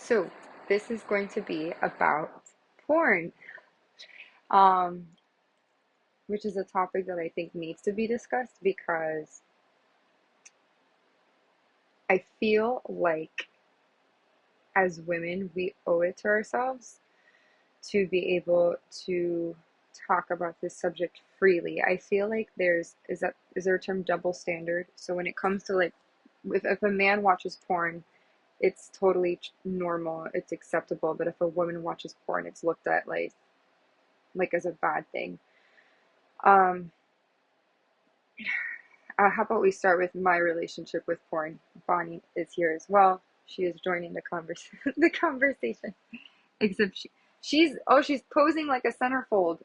So this is going to be about porn, um, which is a topic that I think needs to be discussed because I feel like as women, we owe it to ourselves to be able to talk about this subject freely. I feel like is there a term double standard? So when it comes to like if a man watches porn, it's totally normal, it's acceptable, but if a woman watches porn, it's looked at like as a bad thing. Um, how about we start with my relationship with porn? Bonnie is here as well. She is joining the the conversation. Except she's posing like a centerfold.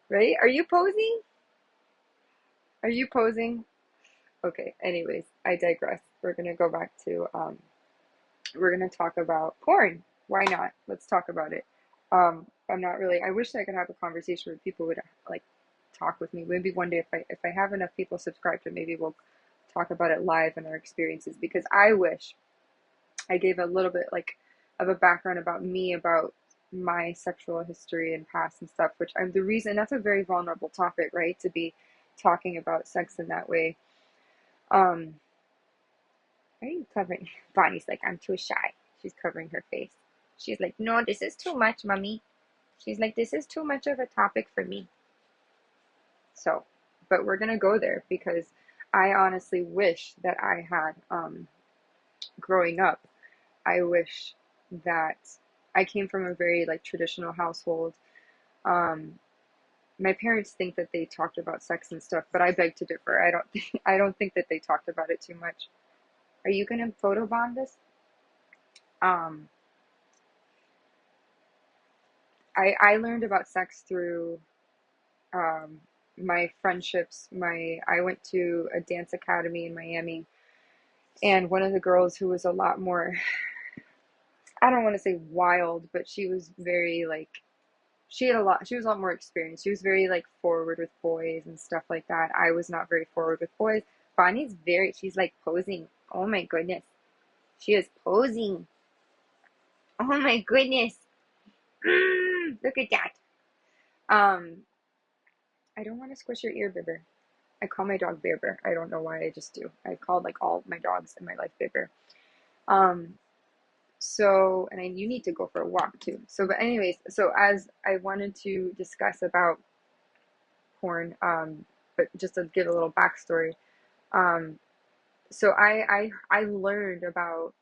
Right? Are you posing? Are you posing? Okay. Anyways, I digress. We're gonna go back to we're gonna talk about porn. Why not? Let's talk about it. I'm not really. I wish I could have a conversation where people would like talk with me. Maybe one day if I have enough people subscribed to, maybe we'll talk about it live and our experiences. Because I wish I gave a little bit like of a background about me, about my sexual history and past and stuff. Which I'm the reason that's a very vulnerable topic, right? To be talking about sex in that way. Um, are you covering? Bonnie's like, I'm too shy. She's covering her face. She's like, no, this is too much, mommy. She's like, this is too much of a topic for me. So, but we're gonna go there because I honestly wish that I had, growing up, I wish that I came from a very like traditional household. Um, my parents think that they talked about sex and stuff, but I beg to differ. I don't think that they talked about it too much. Are you gonna photobomb this? Um, I learned about sex through um, my friendships. I went to a dance academy in Miami, and one of the girls who was a lot more, I don't want to say wild, but she was very like she was a lot more experienced. She was very like forward with boys and stuff like that. I was not very forward with boys. She's like posing. Oh my goodness. She is posing. Oh my goodness. Look at that. Um, I don't want to squish your ear, Bibber. I call my dog Bibber. I don't know why, I just do. I called like all my dogs in my life Bibber. Um, you need to go for a walk too. So, but anyways, so as I wanted to discuss about porn, but just to give a little backstory, um, so I learned about,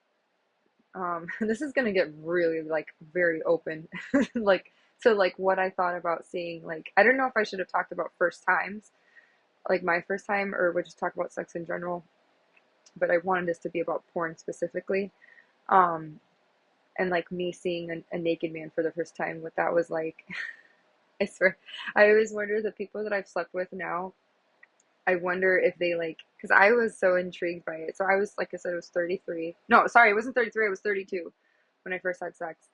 this is gonna get really like very open, like to like what I thought about seeing, like, I don't know if I should have talked about first times, like my first time, or would just talk about sex in general, but I wanted this to be about porn specifically. Um, and like me seeing a naked man for the first time, what that was like. I swear, I always wonder the people that I've slept with now. I wonder if they like, because I was so intrigued by it. So I was, like I said, I was 33. No, sorry, I wasn't 33. I was 32 when I first had sex.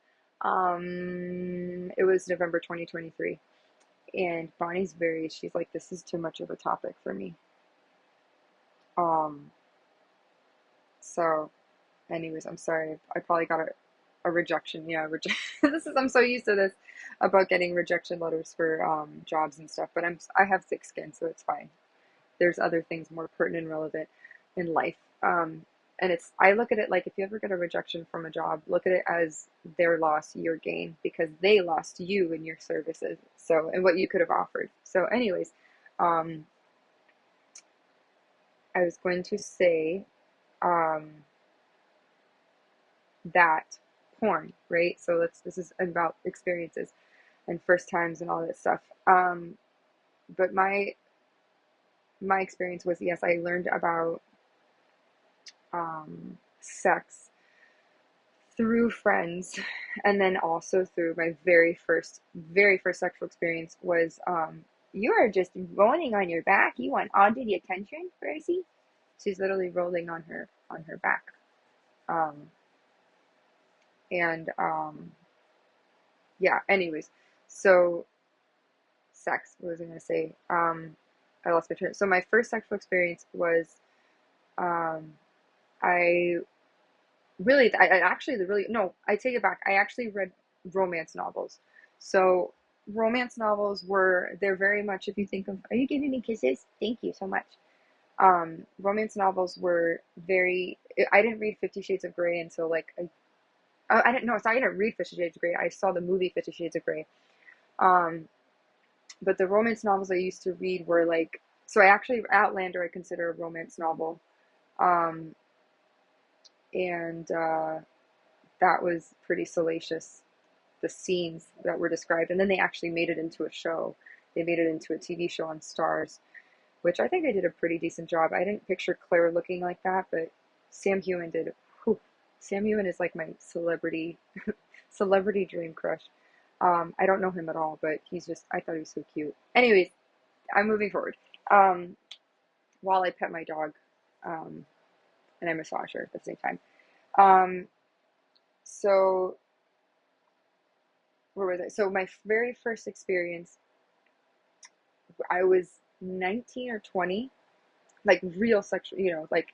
It was November 2023, and she's like, this is too much of a topic for me. Um, so, anyways, I'm sorry. I probably got a rejection. Yeah, I'm so used to this about getting rejection letters for jobs and stuff, but I have thick skin, so it's fine. There's other things more pertinent and relevant in life. And I look at it like, if you ever get a rejection from a job, look at it as their loss, your gain, because they lost you and your services. So, and what you could have offered. So, anyways, um, I was going to say um, that porn, right? So this is about experiences and first times and all that stuff. But my experience was, yes, I learned about sex through friends, and then also through my very first sexual experience was, you are just rolling on your back. You want all the attention, Rosie? She's literally rolling on her back. Um, and yeah. Anyways, so sex. What was I gonna say? I lost my train. So my first sexual experience was, um, I really, I actually, the really, no, I take it back. I actually read romance novels. So romance novels were, they're very much, if you think of, are you giving me kisses? Thank you so much. Romance novels were very, I didn't read 50 Shades of Grey until like, I didn't know, so I didn't read 50 Shades of Grey. I saw the movie 50 Shades of Grey. Um, but the romance novels I used to read were like, so I actually, Outlander, I consider a romance novel. Um, and that was pretty salacious, the scenes that were described. And then they actually made it into a show. They made it into a TV show on Stars, which I think they did a pretty decent job. I didn't picture Claire looking like that, but Sam Heughan did. Whew, Sam Heughan is like my celebrity dream crush. I don't know him at all, but he's just, I thought he was so cute. Anyways, I'm moving forward. Um, while I pet my dog, um, and I massage her at the same time. Um, so where was I? So my very first experience, I was 19 or 20, like real sexual, like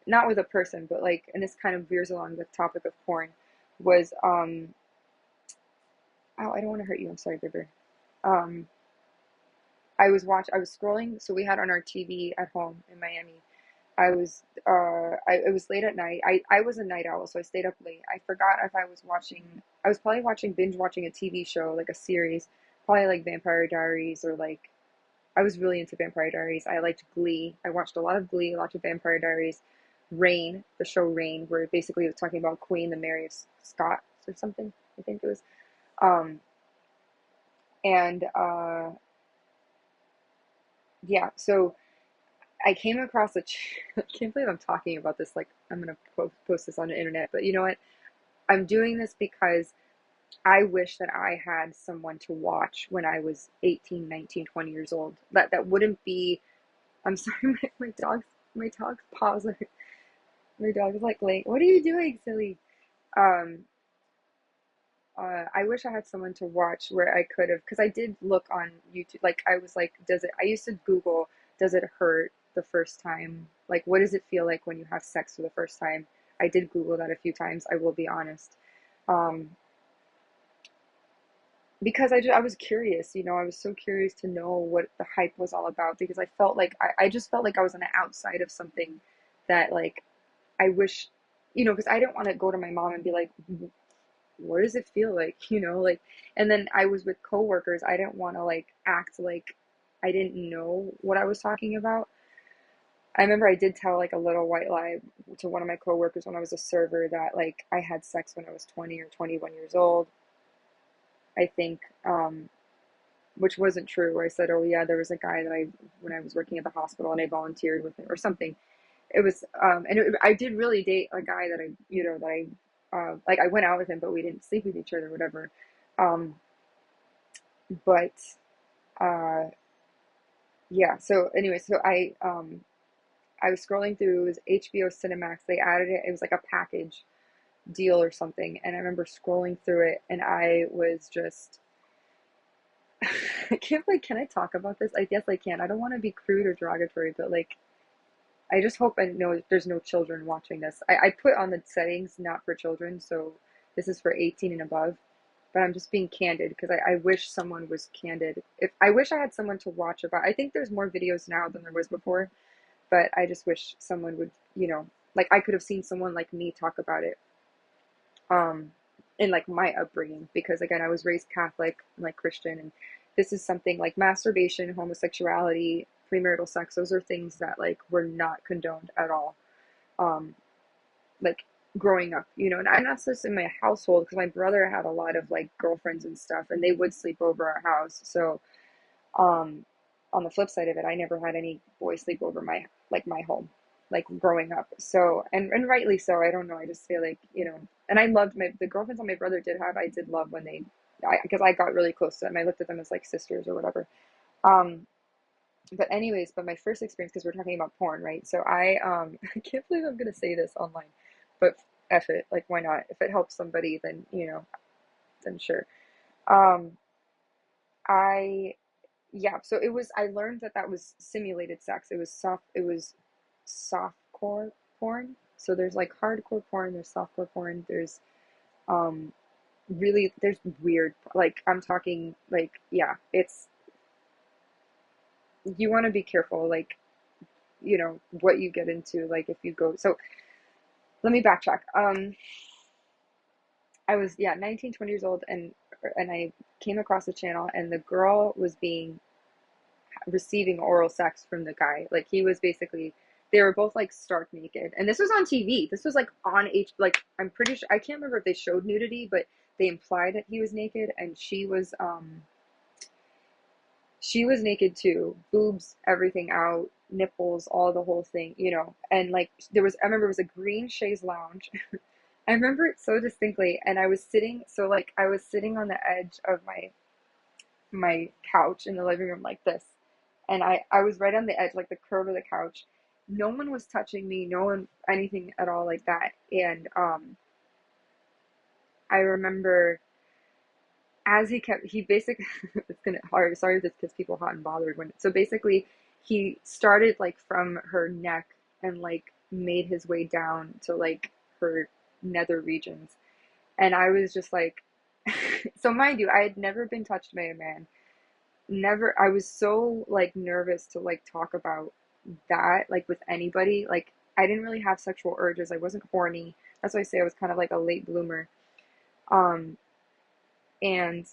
not with a person, but like, and this kind of veers along the topic of porn, was oh, I don't want to hurt you. I'm sorry, Bibber. Um, I was scrolling. So we had on our TV at home in Miami. It was late at night. I was a night owl, so I stayed up late. I forgot if I was watching, I was probably binge watching a TV show, like a series, probably like Vampire Diaries or like, I was really into Vampire Diaries. I liked Glee. I watched a lot of Glee, a lot of Vampire Diaries. Rain, the show Rain, where basically it was talking about Queen, the Mary of Scots or something, I think it was. Um, and yeah, so I came across I can't believe I'm talking about this. Like, I'm gonna post this on the internet, but you know what? I'm doing this because I wish that I had someone to watch when I was 18, 19, 20 years old. That wouldn't be, I'm sorry, my dog's paws are, my dog is like, what are you doing, silly? Um, I wish I had someone to watch where I could have, because I did look on YouTube. Like, I was like, I used to Google, does it hurt the first time? Like, what does it feel like when you have sex for the first time? I did Google that a few times, I will be honest. Um, because I was curious, I was so curious to know what the hype was all about because I felt like, I just felt like I was on the outside of something that, like, I wish, because I didn't want to go to my mom and be like, what does it feel like? Like, and then I was with coworkers. I didn't want to like act like I didn't know what I was talking about. I remember I did tell like a little white lie to one of my coworkers when I was a server that like I had sex when I was 20 or 21 years old. I think, which wasn't true. Where I said, oh yeah, there was a guy that when I was working at the hospital and I volunteered with him or something. It was, I did really date a guy that like I went out with him, but we didn't sleep with each other, whatever. Um, but uh, yeah. So anyway, I was scrolling through, it was HBO Cinemax. They added it. It was like a package deal or something, and I remember scrolling through it, and I was just, I can't like, can I talk about this? I guess I can. I don't want to be crude or derogatory, but like, I just hope I know there's no children watching this. I put on the settings not for children, so this is for 18 and above. But I'm just being candid because I wish someone was candid. If I wish I had someone to watch about. I think there's more videos now than there was before, but I just wish someone would, like I could have seen someone like me talk about it. Um, in like my upbringing because again I was raised Catholic, like Christian, and this is something like masturbation, homosexuality, premarital sex. Those are things that like were not condoned at all. Um, like growing up, and I'm not just in my household because my brother had a lot of like girlfriends and stuff, and they would sleep over our house. So, um, on the flip side of it, I never had any boys sleep over my home, like growing up. So, and rightly so. I don't know. I just feel like and I loved the girlfriends that my brother did have. I did love when because I got really close to them. I looked at them as like sisters or whatever. Um, but anyways, but my first experience, because we're talking about porn, right? So I can't believe I'm gonna say this online, but F it, like why not? If it helps somebody, then then sure. Um, I yeah, so I learned that that was simulated sex. It was soft core porn. So there's like hardcore porn, there's softcore porn, there's um really there's weird, like I'm talking like, yeah, it's, you want to be careful, like, what you get into, like if you go. So let me backtrack. I was, yeah, 19, 20 years old, and I came across the channel, and the girl was being receiving oral sex from the guy. Like he was basically, they were both like stark naked, and this was on TV. This was like on like I'm pretty sure, I can't remember if they showed nudity, but they implied that he was naked, and she was naked too, boobs, everything out, nipples, all the whole thing, and like there was, I remember it was a green chaise lounge. I remember it so distinctly, and I was sitting, so like I was sitting on the edge of my couch in the living room like this, and I was right on the edge, like the curve of the couch. No one was touching me, no one anything at all like that. And I remember as he basically it's gonna hard, sorry if this gets people hot and bothered, when so basically he started like from her neck and like made his way down to like her nether regions. And I was just like, so mind you, I had never been touched by a man. Never. I was so like nervous to like talk about that, like with anybody. Like I didn't really have sexual urges. I wasn't horny. That's why I say I was kind of like a late bloomer. Um, and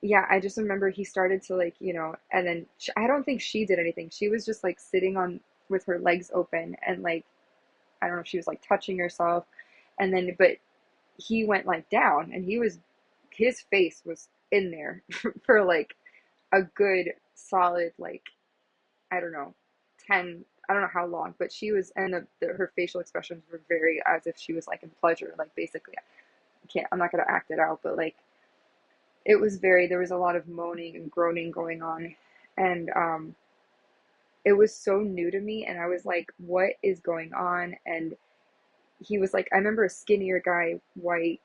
yeah, I just remember he started to like, and then I don't think she did anything. She was just like sitting on with her legs open, and like I don't know if she was like touching herself, and then but he went like down, and his face was in there for like a good solid, like, I don't know, 10, I don't know how long, but she was, and her facial expressions were very as if she was like in pleasure, like basically. I'm not going to act it out, but like it was very, there was a lot of moaning and groaning going on. And it was so new to me, and I was like, what is going on? And he was like, I remember a skinnier guy, white,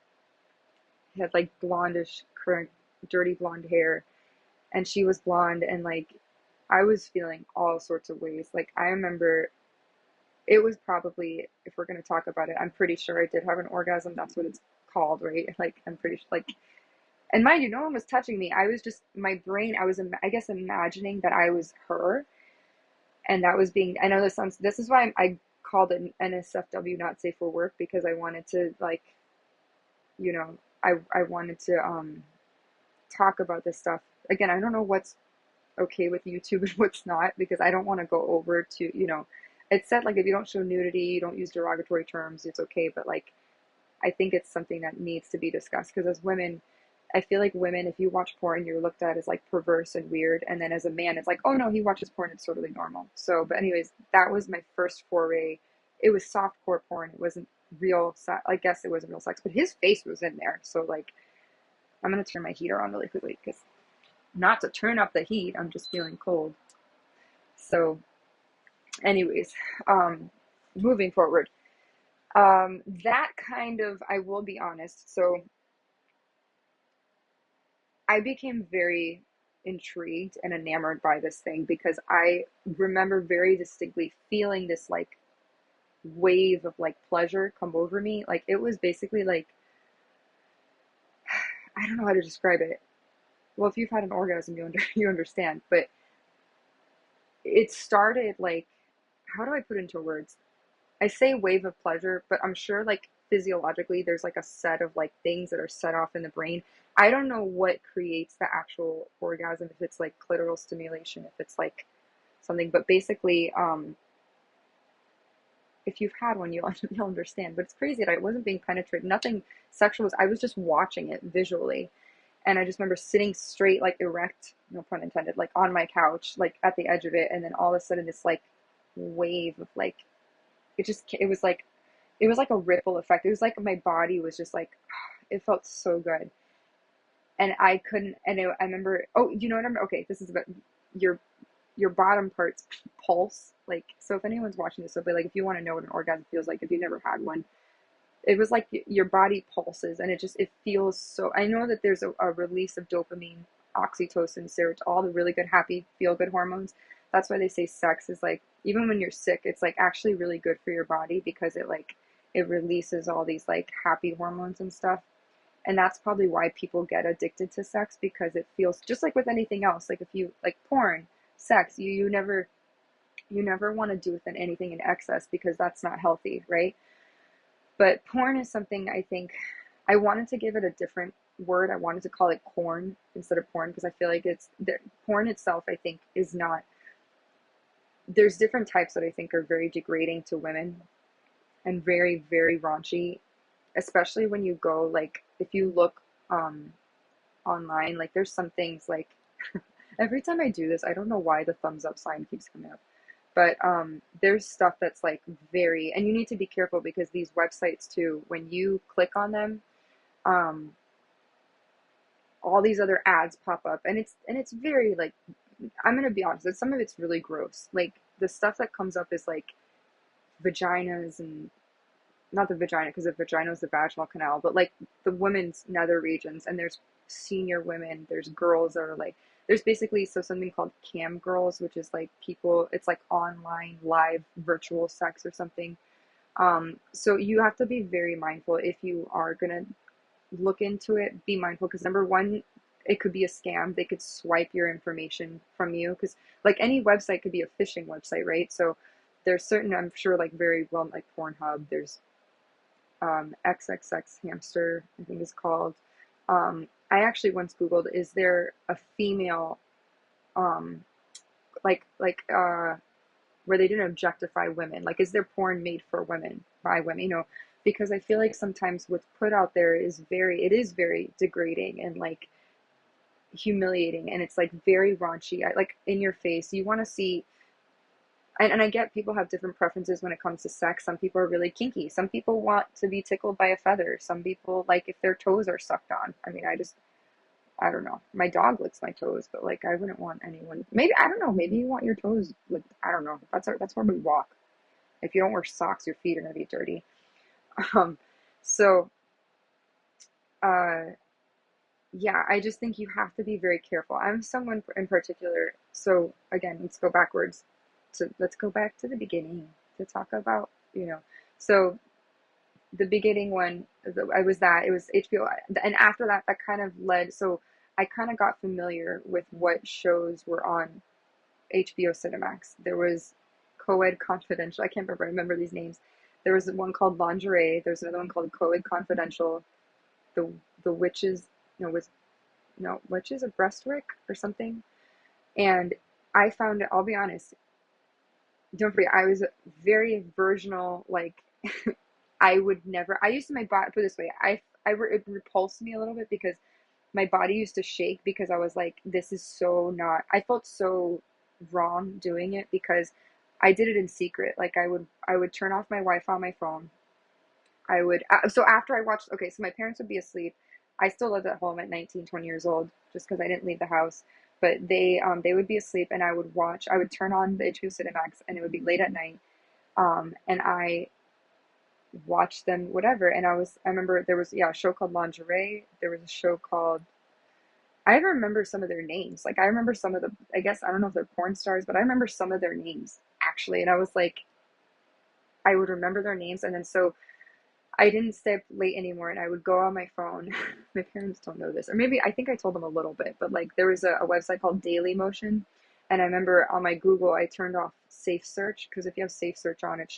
had like blondish current dirty blonde hair, and she was blonde, and like I was feeling all sorts of ways. Like I remember it was probably, if we're going to talk about it, I'm pretty sure I did have an orgasm. That's what it's called, right? Like I'm pretty sure, like, and mind you, no one was touching me. I was just, my brain, I was, I guess, imagining that I was her, and that was being, I know this sounds, this is why I called it NSFW, not safe for work, because I wanted to like, I wanted to talk about this stuff. Again, I don't know what's okay with YouTube and what's not, because I don't want to go over to, it said like if you don't show nudity, you don't use derogatory terms, it's okay. But like, I think it's something that needs to be discussed, because as women, I feel like women, if you watch porn, you're looked at as like perverse and weird. And then as a man, it's like, oh no, he watches porn, it's totally normal. So, but anyways, that was my first foray. It was softcore porn. It wasn't real sex. I guess it wasn't real sex, but his face was in there. So like, I'm going to turn my heater on really quickly, because not to turn up the heat, I'm just feeling cold. So anyways, moving forward, that kind of, I will be honest, so I became very intrigued and enamored by this thing, because I remember very distinctly feeling this like wave of like pleasure come over me. Like it was basically like, I don't know how to describe it. Well, if you've had an orgasm, you understand. But it started like, how do I put it into words? I say wave of pleasure, but I'm sure like physiologically there's like a set of like things that are set off in the brain. I don't know what creates the actual orgasm, if it's like clitoral stimulation, if it's like something, but basically, if you've had one, you'll understand. But it's crazy that I wasn't being penetrated, nothing sexual was, I was just watching it visually. And I just remember sitting straight, like erect, no pun intended, like on my couch, like at the edge of it, and then all of a sudden this like wave of like, it was like a ripple effect. It was like my body was just like, it felt so good. And I couldn't, and I remember, oh, you know what I remember? Okay, this is about your, your bottom parts pulse. Like, so if anyone's watching this, so but like, if you want to know what an orgasm feels like, if you never had one, it was like your body pulses, and it feels so, I know that there's a release of dopamine, oxytocin, serotonin, all the really good, happy, feel good hormones. that's why they say sex is like, even when you're sick, it's like actually really good for your body because it releases all these like happy hormones and stuff. And that's probably why people get addicted to sex, because it feels just like with anything else. Like if you like porn, sex, you never want to do with anything in excess because that's not healthy, right? But porn is something I think I wanted to give it a different word. I wanted to call it corn instead of porn because I feel like porn itself, I think, is not. There's different types that I think are very degrading to women and very, very raunchy, especially when you go, like, if you look online, like, there's some things like, every time I do this, I don't know why the thumbs up sign keeps coming up. But there's stuff that's like very, and you need to be careful because these websites too, when you click on them, um, all these other ads pop up, and it's very like, I'm gonna be honest, some of it's really gross. Like the stuff that comes up is like vaginas and not the vagina because the vagina is the vaginal canal, but like the women's nether regions, and there's senior women, there's girls that are like, there's basically so something called cam girls, which is like people, it's like online live virtual sex or something. So you have to be very mindful if you are gonna look into it. Be mindful because number one, it could be a scam. They could swipe your information from you because like any website could be a phishing website, right? So there's certain, I'm sure, like very well, like Pornhub, there's XXX Hamster, I think is called. I actually once Googled, is there a female, um, where they didn't objectify women? Like, is there porn made for women, by women, because I feel like sometimes what's put out there it is very degrading and like humiliating, and it's like very raunchy. Like in your face, you want to see, and I get people have different preferences when it comes to sex. Some people are really kinky. Some people want to be tickled by a feather. Some people like if their toes are sucked on. I mean, I don't know. My dog licks my toes, but like I wouldn't want anyone. Maybe I don't know. Maybe you want your toes licked. I don't know. That's where we walk. If you don't wear socks, your feet are gonna be dirty. Um, so uh, yeah, I just think you have to be very careful. I'm someone in particular. So again, let's go back to the beginning to talk about, so the beginning one, I was that it was HBO, and after that, that kind of led. So I kind of got familiar with what shows were on HBO Cinemax. There was Coed Confidential. I can't remember these names. There was one called Lingerie. There's another one called Coed Confidential. The the witches, was no witches of Brestwick or something. And I found it. I'll be honest. Don't forget, I was very virginal. Like I would never. I used to my body. Put it this way, it repulsed me a little bit because my body used to shake because I was like, this is so not. I felt so wrong doing it because I did it in secret. Like I would turn off my Wi-Fi on my phone. I would so after I watched. Okay, so my parents would be asleep. I still lived at home at 19, 20 years old just because I didn't leave the house. But they would be asleep and I would watch. I would turn on the HBO Cinemax and it would be late at night. And I watch them, whatever. And I remember there was, yeah, a show called Lingerie. There was a show called, I even remember some of their names. Like I remember some of the, I guess, I don't know if they're porn stars, but I remember some of their names actually. And I was like, I would remember their names. And then so I didn't stay up late anymore and I would go on my phone. My parents don't know this, or maybe I think I told them a little bit, but like there was a website called Daily Motion. And I remember on my Google, I turned off safe search because if you have safe search on, it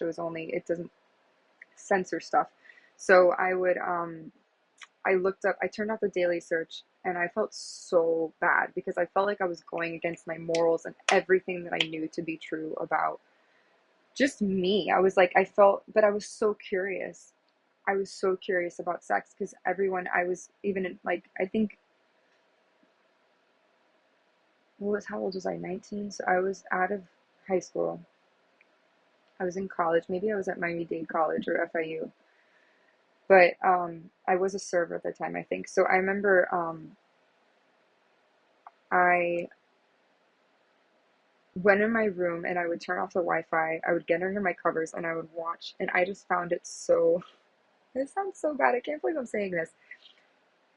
doesn't censor stuff. So I turned off the daily search and I felt so bad because I felt like I was going against my morals and everything that I knew to be true about just me. But I was so curious. I was so curious about sex because I was even in, like, I think, how old was I? 19? So I was out of high school. I was in college. Maybe I was at Miami-Dade College or FIU. But I was a server at the time, I think. So I remember I went in my room and I would turn off the Wi-Fi. I would get under my covers and I would watch. And I just found it so. This sounds so bad. I can't believe I'm saying this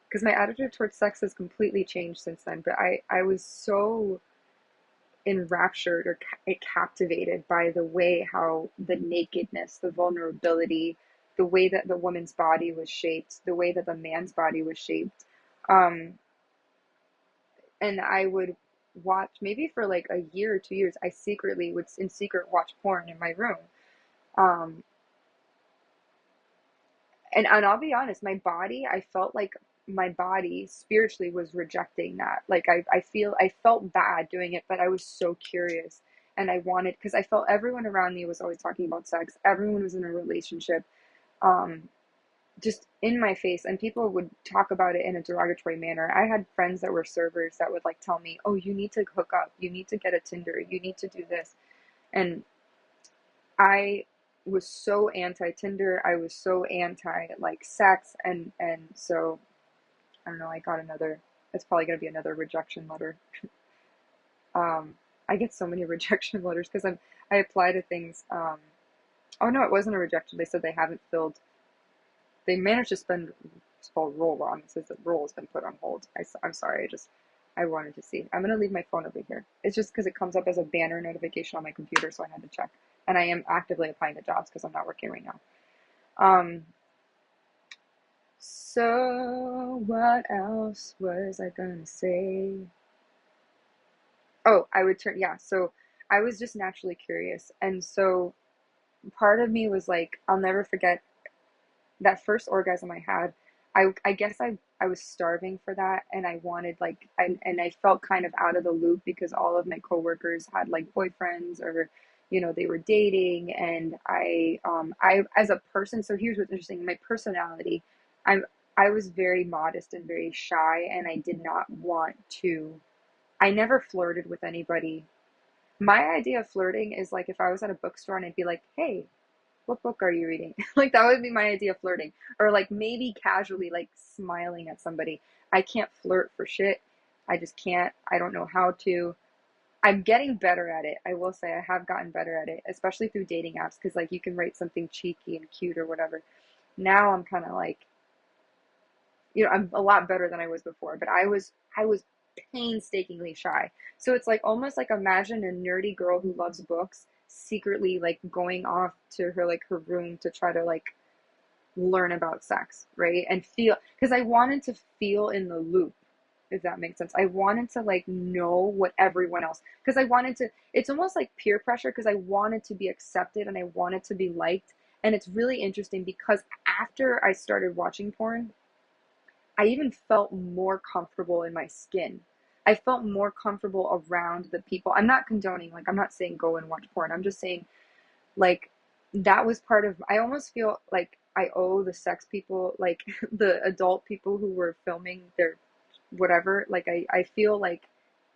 because my attitude towards sex has completely changed since then. But I was so enraptured or captivated by the way how the nakedness, the vulnerability, the way that the woman's body was shaped, the way that the man's body was shaped. Um, and I would watch maybe for like a year or 2 years. I secretly would in secret watch porn in my room. Um, and I'll be honest, my body, I felt like my body spiritually was rejecting that. Like I felt bad doing it, but I was so curious and I wanted, because I felt everyone around me was always talking about sex. Everyone was in a relationship, um, just in my face, and people would talk about it in a derogatory manner. I had friends that were servers that would like tell me, "Oh, you need to hook up. You need to get a Tinder. You need to do this." And I was so anti Tinder. I was so anti like sex, and so I don't know. I got another. It's probably gonna be another rejection letter. I get so many rejection letters because I apply to things. Oh no, it wasn't a rejection. They said they haven't filled. They managed to spell role wrong. It says the role has been put on hold. I'm sorry. I wanted to see. I'm gonna leave my phone over here. It's just because it comes up as a banner notification on my computer, so I had to check. And I am actively applying to jobs because I'm not working right now. Um, so what else was I gonna say? Oh, I would turn, yeah, so I was just naturally curious. And so part of me was like, I'll never forget that first orgasm I had. I guess I was starving for that, and I wanted like, and I felt kind of out of the loop because all of my coworkers had like boyfriends, or they were dating. And I as a person, so here's what's interesting, my personality, I'm I was very modest and very shy, and I did not want to, I never flirted with anybody. My idea of flirting is like if I was at a bookstore and I'd be like, "Hey, what book are you reading?" Like that would be my idea of flirting. Or like maybe casually like smiling at somebody. I can't flirt for shit. I just can't. I don't know how to. I'm getting better at it. I will say I have gotten better at it, especially through dating apps, because like you can write something cheeky and cute or whatever. Now I'm kind of like, I'm a lot better than I was before, but I was painstakingly shy. So it's like almost like imagine a nerdy girl who loves books secretly like going off to her room to try to like learn about sex, right? And feel, because I wanted to feel in the loop, if that makes sense. I wanted to like know what everyone else, because I wanted to, it's almost like peer pressure, because I wanted to be accepted and I wanted to be liked. And it's really interesting because after I started watching porn, I even felt more comfortable in my skin. I felt more comfortable around the people. I'm not condoning, like, I'm not saying go and watch porn. I'm just saying, like, that was part of, I almost feel like I owe the sex people, like, the adult people who were filming their whatever, like, I feel like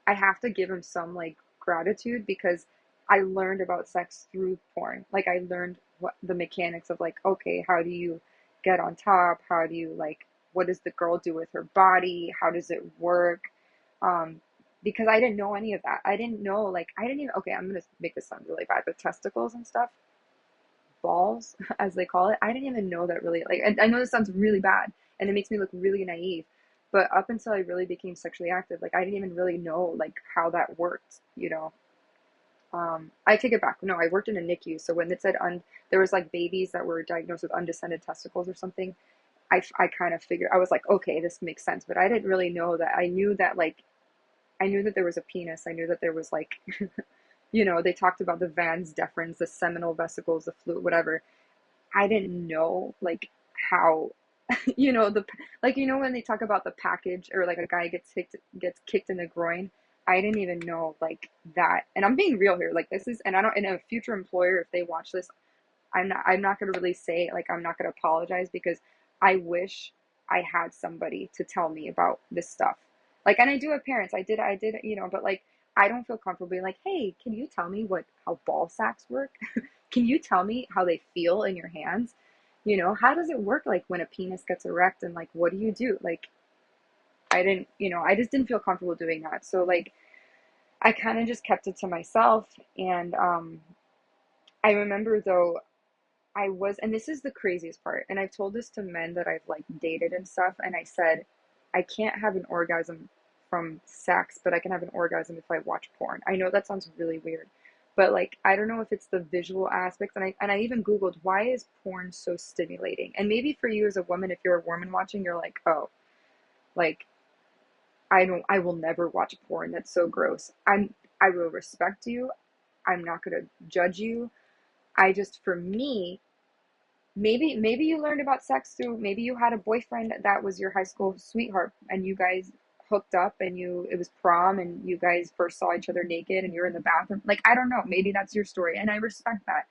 I have to give them some, like, gratitude because I learned about sex through porn. Like, I learned what the mechanics of, like, okay, how do you get on top? How do you, like, what does the girl do with her body? How does it work? Um, because I didn't know any of that. I didn't know, like, I didn't even, okay, I'm gonna make this sound really bad, but testicles and stuff, balls, as they call it, I didn't even know that really, like, I know this sounds really bad and it makes me look really naive, but up until I really became sexually active, like, I didn't even really know, like, how that worked. I take it back. No, I worked in a NICU, so when it said there was like babies that were diagnosed with undescended testicles or something, I kind of figured, I was like, okay, this makes sense, but I didn't really know that. I knew that, like, I knew that there was a penis. I knew that there was like, they talked about the Vans deferens, the seminal vesicles, the fluid, whatever. I didn't know like how, the like when they talk about the package, or like a guy gets kicked in the groin. I didn't even know like that. And I'm being real here. Like this is, and I don't, and a future employer, if they watch this, I'm not gonna really say, like, I'm not gonna apologize, because I wish I had somebody to tell me about this stuff. Like, and I do have parents. I did, but like I don't feel comfortable being like, hey, can you tell me how ball sacks work? Can you tell me how they feel in your hands? How does it work, like when a penis gets erect, and like what do you do? Like I didn't, I just didn't feel comfortable doing that. So like I kind of just kept it to myself. And I remember though, and this is the craziest part, and I've told this to men that I've like dated and stuff, and I said, I can't have an orgasm from sex, but I can have an orgasm if I watch porn. I know that sounds really weird, but like I don't know if it's the visual aspects. And I even Googled, why is porn so stimulating? And maybe for you as a woman, if you're a woman watching, you're like, oh, like I will never watch porn. That's so gross. I will respect you. I'm not gonna judge you. I just, for me, maybe you learned about sex through, maybe you had a boyfriend that was your high school sweetheart and you guys hooked up and it was prom and you guys first saw each other naked and you're in the bathroom. Like, I don't know, maybe that's your story and I respect that.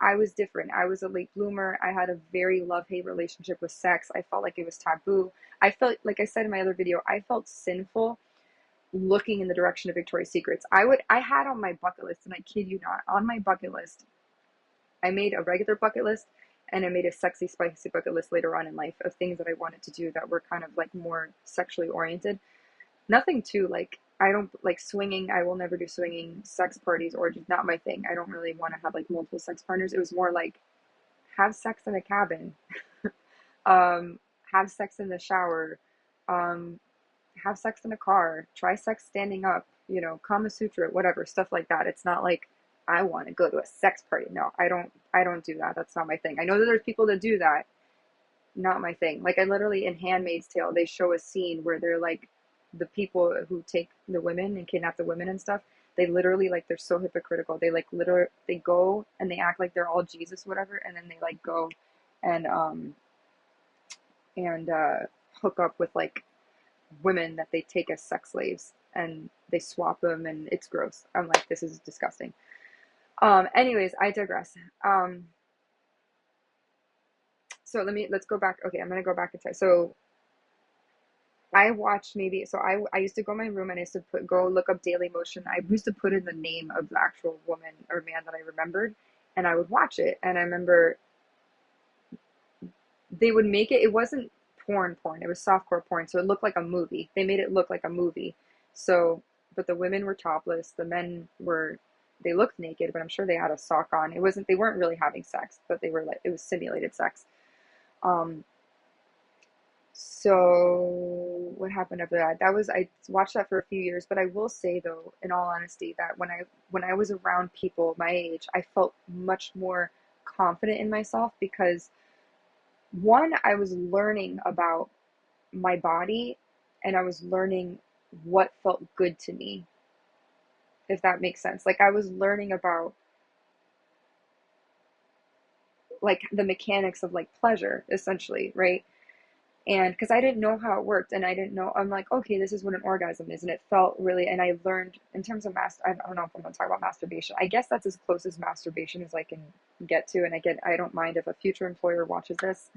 I was different. I was a late bloomer. I had a very love-hate relationship with sex. I felt like it was taboo. I felt, like I said in my other video, I felt sinful looking in the direction of Victoria's Secrets. I had on my bucket list, and I kid you not, on my bucket list, I made a regular bucket list and I made a sexy, spicy bucket list later on in life of things that I wanted to do that were kind of like more sexually oriented. Nothing too like, I don't like swinging. I will never do swinging, sex parties, or just not my thing. I don't really want to have like multiple sex partners. It was more like have sex in a cabin, um, have sex in the shower, um, have sex in a car, try sex standing up, Kama Sutra, whatever, stuff like that. It's not like I want to go to a sex party. No, I don't do that. That's not my thing. I know that there's people that do that. Not my thing. Like I literally in Handmaid's Tale, they show a scene where they're like the people who take the women and kidnap the women and stuff. They literally like they're so hypocritical. They like literally they go and they act like they're all Jesus, whatever, and then they like go and hook up with like women that they take as sex slaves and they swap them and it's gross. I'm like, this is disgusting. Anyways, I digress. So let's go back. Okay, I'm gonna go back in time. So I watched I used to go in my room and I used to go look up Daily Motion. I used to put in the name of the actual woman or man that I remembered and I would watch it. And I remember they would make it wasn't porn, it was softcore porn, so it looked like a movie. They made it look like a movie. So but the women were topless, the men were they looked naked, but I'm sure they had a sock on. They weren't really having sex, but they were like it was simulated sex. Um so what happened after that? I watched that for a few years, but I will say though, in all honesty, that when I was around people my age, I felt much more confident in myself because one, I was learning about my body and I was learning what felt good to me, if that makes sense. Like I was learning about like the mechanics of like pleasure, essentially, right? And because I didn't know how it worked and I didn't know, I'm like, okay, this is what an orgasm is. And it felt really, and I learned in terms of I don't know if I'm going to talk about masturbation. I guess that's as close as masturbation as I can get to. And I don't mind if a future employer watches this.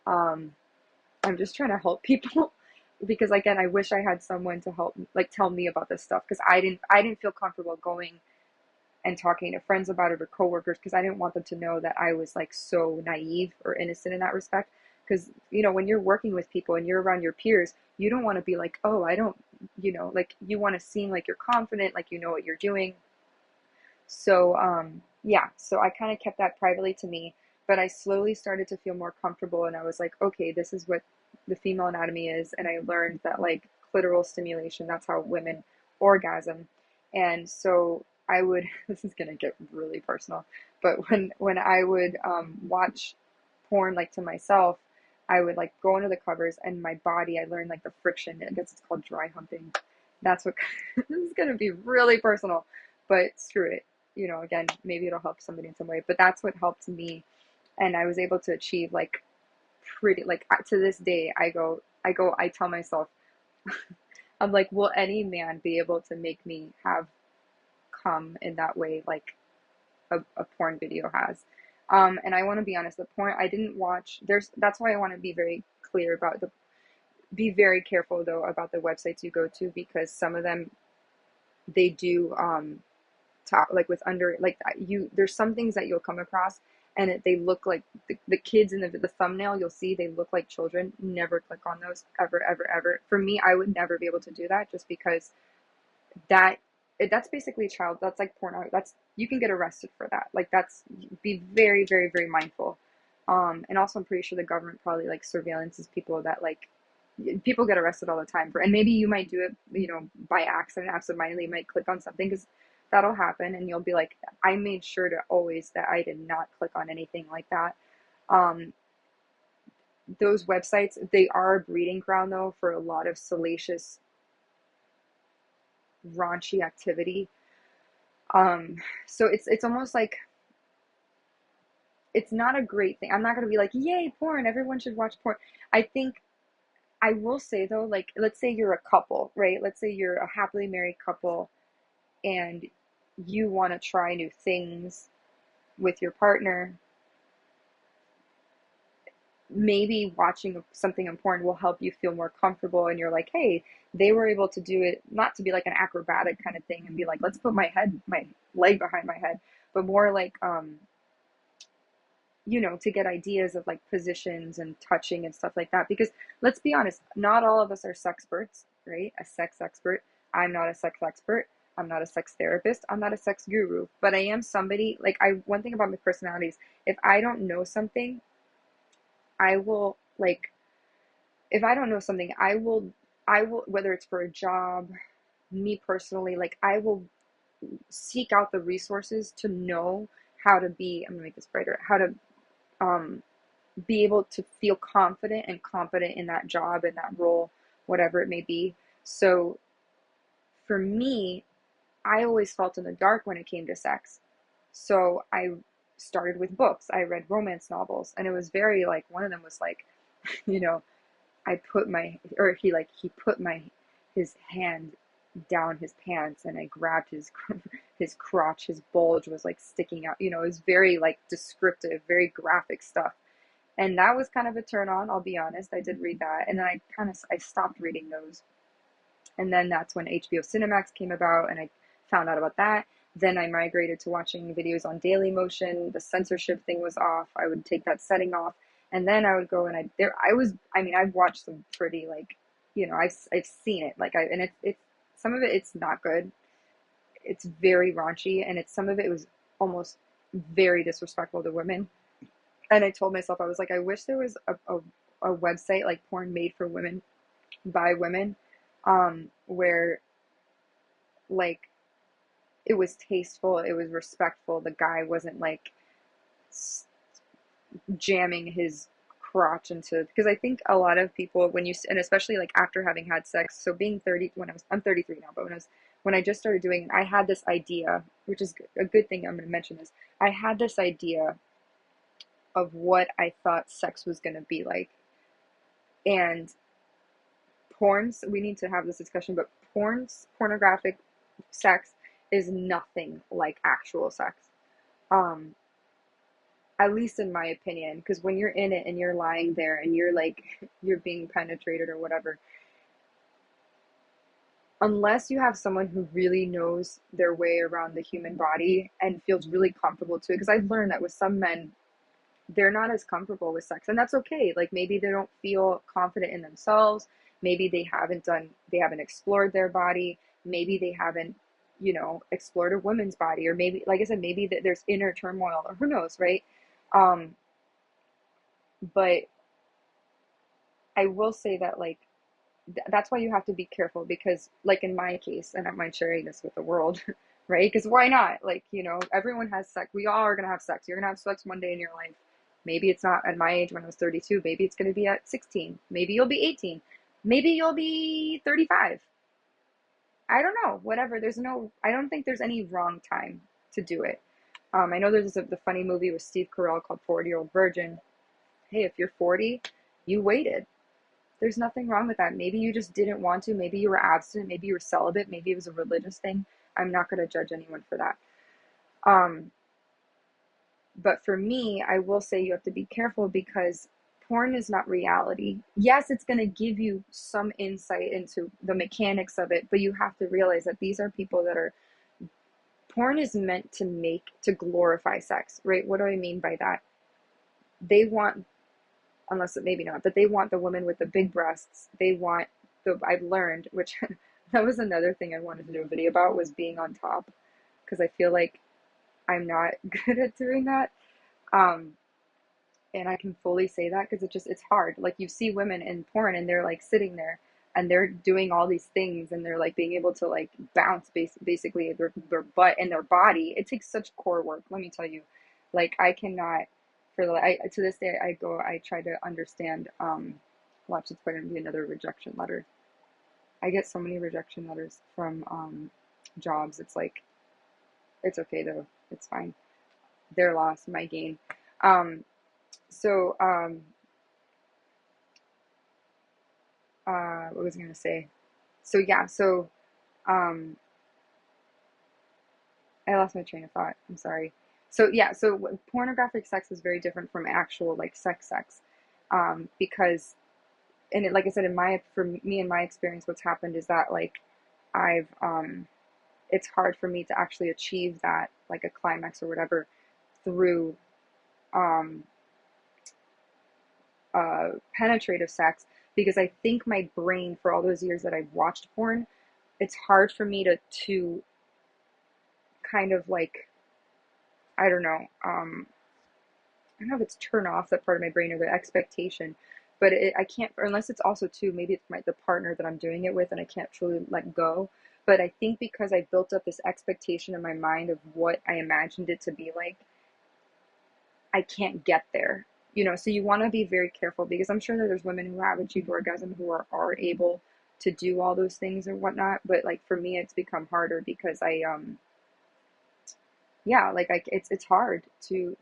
Um, I'm just trying to help people because again, I wish I had someone to help, like tell me about this stuff because I didn't feel comfortable going and talking to friends about it or coworkers because I didn't want them to know that I was like so naive or innocent in that respect. Because when you're working with people and you're around your peers, you don't want to be like, oh, I don't, like you want to seem like you're confident, like you know what you're doing. So yeah, so I kind of kept that privately to me, but I slowly started to feel more comfortable and I was like, okay, this is what the female anatomy is, and I learned that like clitoral stimulation, that's how women orgasm. And so I would this is gonna get really personal, but when I would watch porn like to myself, I would like go under the covers and my body, I learned like the friction. I guess it's called dry humping. That's what this is gonna be really personal, but screw it. Again, maybe it'll help somebody in some way, but that's what helped me. And I was able to achieve like pretty, like to this day, I tell myself, I'm like, will any man be able to make me have come in that way, like a porn video has? And I want to be honest, the porn I didn't watch, that's why I want to be very clear about be very careful though about the websites you go to because some of them, they do, top like with under like there's some things that you'll come across and they look like the kids in the thumbnail you'll see they look like children. Never click on those ever ever ever. For me, I would never be able to do that just because that that's basically child, that's like porn, that's you can get arrested for that. Like that's be very very very mindful. And also I'm pretty sure the government probably like surveillances people that like people get arrested all the time for, and maybe you might do it, by accident, absentmindedly, you might click on something, because that'll happen, and you'll be like, I made sure to always that I did not click on anything like that. Um, those websites, they are a breeding ground though for a lot of salacious, raunchy activity. Um, so it's almost like it's not a great thing. I'm not gonna be like, yay, porn, everyone should watch porn. I think I will say though, like, let's say you're a couple, right? Let's say you're a happily married couple and you want to try new things with your partner. Maybe watching something important will help you feel more comfortable, and you're like, hey, they were able to do it, not to be like an acrobatic kind of thing and be like, let's put my leg behind my head, but more like, to get ideas of like positions and touching and stuff like that. Because let's be honest, not all of us are sexperts, right? A sex expert. I'm not a sex expert. I'm not a sex therapist. I'm not a sex guru, but I am somebody, like, one thing about my personality is, if I don't know something, I will, like, if I don't know something, I will, whether it's for a job, me personally, like, I will seek out the resources to know how to be, I'm gonna make this brighter, how to, um, be able to feel confident and competent in that job, in that role, whatever it may be. So for me, I always felt in the dark when it came to sex. So I started with books. I read romance novels, and it was very like, one of them was like, you know, I put my, or he put his hand down his pants, and I grabbed his his crotch, his bulge was like sticking out. It was very like descriptive, very graphic stuff. And that was kind of a turn on, I'll be honest. I did read that, and then I stopped reading those. And then that's when HBO Cinemax came about, and I found out about that. Then I migrated to watching videos on Daily Motion. The censorship thing was off. I would take that setting off, and then I would go, and I mean, I've watched some pretty, like, I've seen it, like, and it's some of it, it's not good. It's very raunchy, and some of it was almost very disrespectful to women. And I told myself, I was like, I wish there was a website like porn made for women by women, where, like, it was tasteful, it was respectful. The guy wasn't like jamming his crotch into, because I think a lot of people, and especially like after having had sex, so being 30, I'm 33 now, but when I just started doing it, I had this idea, which is a good thing. I'm going to mention this. I had this idea of what I thought sex was going to be like. And we need to have this discussion, but pornographic sex is nothing like actual sex. Um, at least in my opinion, because when you're in it and you're lying there and you're like, you're being penetrated or whatever, unless you have someone who really knows their way around the human body and feels really comfortable to it, because I've learned that with some men, they're not as comfortable with sex, and that's okay. Like, maybe they don't feel confident in themselves, maybe they haven't explored their body, maybe they haven't, explored a woman's body, or maybe, like I said, maybe that there's inner turmoil, or who knows, right? um but I will say that, like, that's why you have to be careful, because, like, in my case, and I don't mind sharing this with the world, right? Because why not? Like, everyone has sex. We all are gonna have sex. You're gonna have sex one day in your life. Maybe it's not at my age when I was 32. Maybe it's gonna be at 16. Maybe you'll be 18. Maybe you'll be 35. I don't know. Whatever. I don't think there's any wrong time to do it. I know there's the funny movie with Steve Carell called 40-Year-Old Virgin. Hey, if you're 40, you waited. There's nothing wrong with that. Maybe you just didn't want to. Maybe you were abstinent. Maybe you were celibate. Maybe it was a religious thing. I'm not going to judge anyone for that. Um, but for me, I will say you have to be careful, because porn is not reality. Yes, it's going to give you some insight into the mechanics of it, but you have to realize that these are people that are, porn is meant to glorify sex, right? What do I mean by that? They want, unless it maybe not, but they want the women with the big breasts. They want I've learned, which that was another thing I wanted to do a video about, was being on top, because I feel like I'm not good at doing that. Um, And I can fully say that because it's hard. Like you see women in porn and they're like sitting there and they're doing all these things and they're like being able to like bounce basically their butt and their body. It takes such core work, let me tell you. Like I cannot for the I to this day I try to understand watch, it's going to be another rejection letter. I get so many rejection letters from jobs. It's like it's okay though. It's fine. Their loss, my gain. Um so what was I gonna say? So yeah, so um I lost my train of thought. I'm sorry. So yeah, so pornographic sex is very different from actual like sex, because and it, like I said, in my for me in my experience, what's happened is that like I've it's hard for me to actually achieve that like a climax or whatever through um penetrative sex because I think my brain for all those years that I've watched porn, it's hard for me to kind of like I don't know. I don't know if it's turn off that part of my brain or the expectation, but I can't, or unless it's also too, maybe it's the partner that I'm doing it with and I can't truly let go. But I think because I built up this expectation in my mind of what I imagined it to be like, I can't get there. So you want to be very careful because I'm sure that there's women who have achieved orgasm who are able to do all those things or whatnot. But like for me, it's become harder because yeah, like it's hard to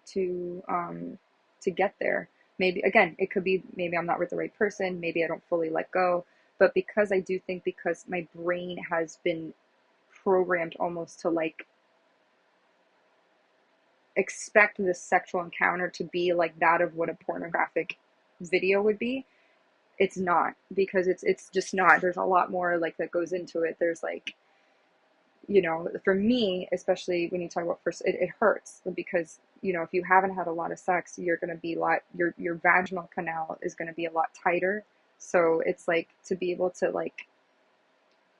get there. Maybe again, it could be maybe I'm not with the right person, maybe I don't fully let go, but because I do think because my brain has been programmed almost to like expect this sexual encounter to be like that of what a pornographic video would be, it's not because it's just not. There's a lot more like that goes into it. There's like for me, especially when you talk about first, it hurts because, if you haven't had a lot of sex, you're going to be a lot, your vaginal canal is going to be a lot tighter. So it's like to be able to like,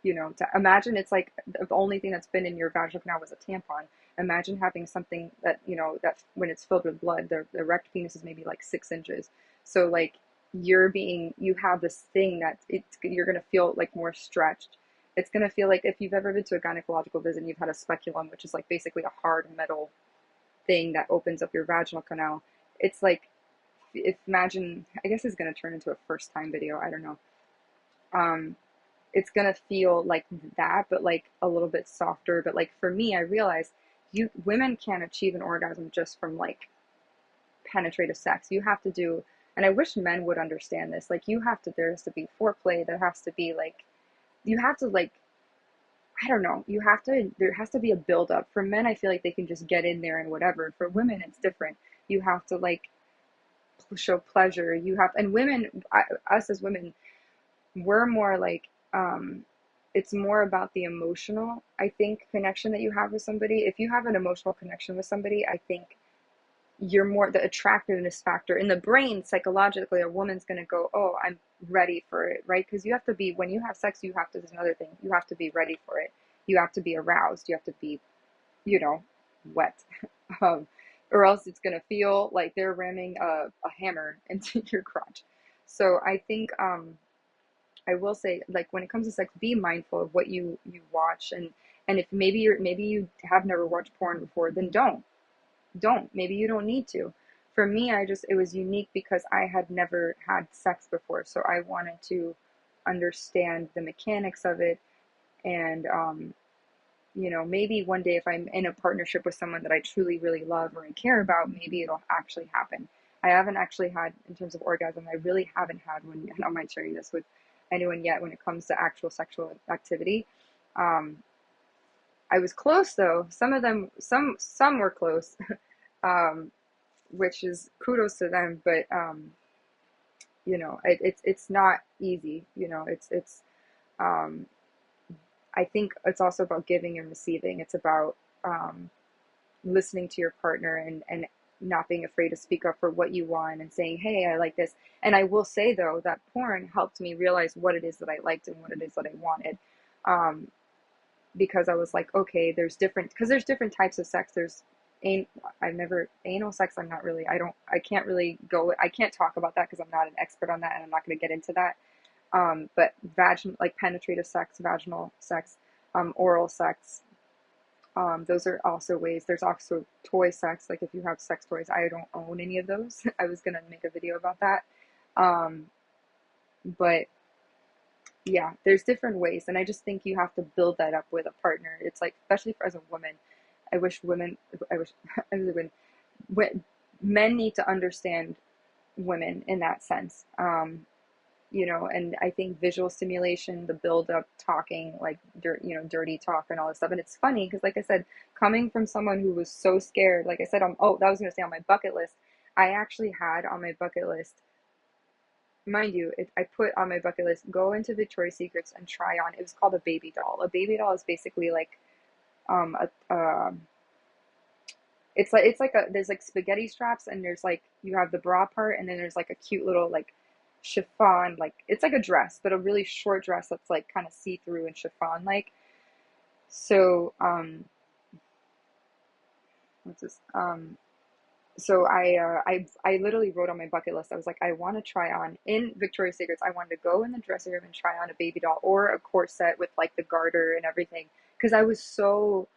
to imagine it's like the only thing that's been in your vaginal canal was a tampon. Imagine having something that, that when it's filled with blood, the erect penis is maybe like 6 inches. So like you have this thing that you're going to feel like more stretched. It's going to feel like if you've ever been to a gynecological visit and you've had a speculum, which is like basically a hard metal thing that opens up your vaginal canal. It's like, if imagine, I guess it's going to turn into a first time video. I don't know. Um, it's going to feel like that, but like a little bit softer. But like for me, I realized women can't achieve an orgasm just from like penetrative sex. You have to do, and I wish men would understand this. Like there has to be foreplay. There has to be like, you have to like I don't know. There has to be a build up. For men, I feel like they can just get in there and whatever. For women, it's different. You have to like show pleasure. And women, us as women, we're more like, it's more about the emotional, I think, connection that you have with somebody. If you have an emotional connection with somebody, I think you're more the attractiveness factor in the brain. Psychologically, a woman's going to go, oh, I'm ready for it, right? Because you have to be, when you have sex, there's another thing, you have to be ready for it. You have to be aroused, you have to be, you know wet. um, or else it's going to feel like they're ramming a hammer into your crotch. So I think I will say, like, when it comes to sex, be mindful of what you watch. And if maybe you have never watched porn before, then don't. Maybe you don't need to. For me, it was unique because I had never had sex before, so I wanted to understand the mechanics of it. And maybe one day if I'm in a partnership with someone that I truly really love or I care about, maybe it'll actually happen. I haven't actually had, in terms of orgasm, I really haven't had one, and I'm not sharing this with anyone yet when it comes to actual sexual activity. um I was close though. Some of them, some were close. um which is kudos to them, but it's not easy. Um I think it's also about giving and receiving. It's about listening to your partner and not being afraid to speak up for what you want and saying, hey, I like this. And I will say though that porn helped me realize what it is that I liked and what it is that I wanted. um because I was like, okay, there's different types of sex. There's an I've never anal sex. I'm not really. I can't really go. I can't talk about that because I'm not an expert on that, and I'm not going to get into that. But like penetrative sex, vaginal sex, oral sex. Those are also ways. There's also toy sex. Like if you have sex toys, I don't own any of those. I was gonna make a video about that. Um, but yeah, there's different ways, and I just think you have to build that up with a partner. It's like, especially for as a woman, I wish women, I wish I was a woman. Men need to understand women in that sense. And I think visual stimulation, the build up, talking, like dirty talk and all this stuff. And it's funny because, like I said, coming from someone who was so scared, like I said, that was going to say on my bucket list. I actually had on my bucket list, mind you, I put on my bucket list, go into Victoria's Secrets and try on. It was called a baby doll. A baby doll is basically like, a it's like there's like spaghetti straps, and there's like you have the bra part, and then there's like a cute little like chiffon, like it's like a dress, but a really short dress that's like kind of see-through and chiffon like. So what's this? So I literally wrote on my bucket list. I was like, I want to try on in Victoria's Secrets. I wanted to go in the dressing room and try on a baby doll or a corset with like the garter and everything, because I was so.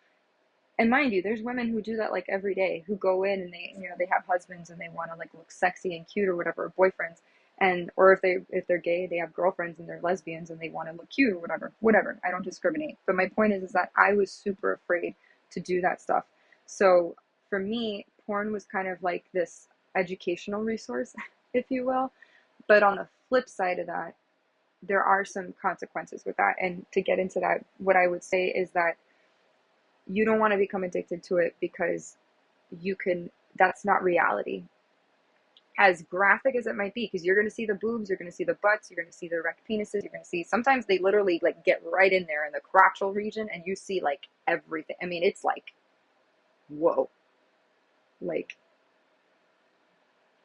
And mind you, there's women who do that like every day, who go in and they have husbands and they want to like look sexy and cute or whatever, or boyfriends, and or if they're gay, they have girlfriends and they're lesbians and they want to look cute or whatever. Whatever. I don't discriminate. But my point is that I was super afraid to do that stuff. So for me, porn was kind of like this educational resource, if you will. But on the flip side of that, there are some consequences with that. And to get into that, what I would say is that you don't want to become addicted to it, because that's not reality. As graphic as it might be, because you're going to see the boobs, you're going to see the butts, you're going to see the erect penises, you're going to see, sometimes they literally like get right in there in the crotchal region and you see like everything. I mean, it's like, whoa. Like,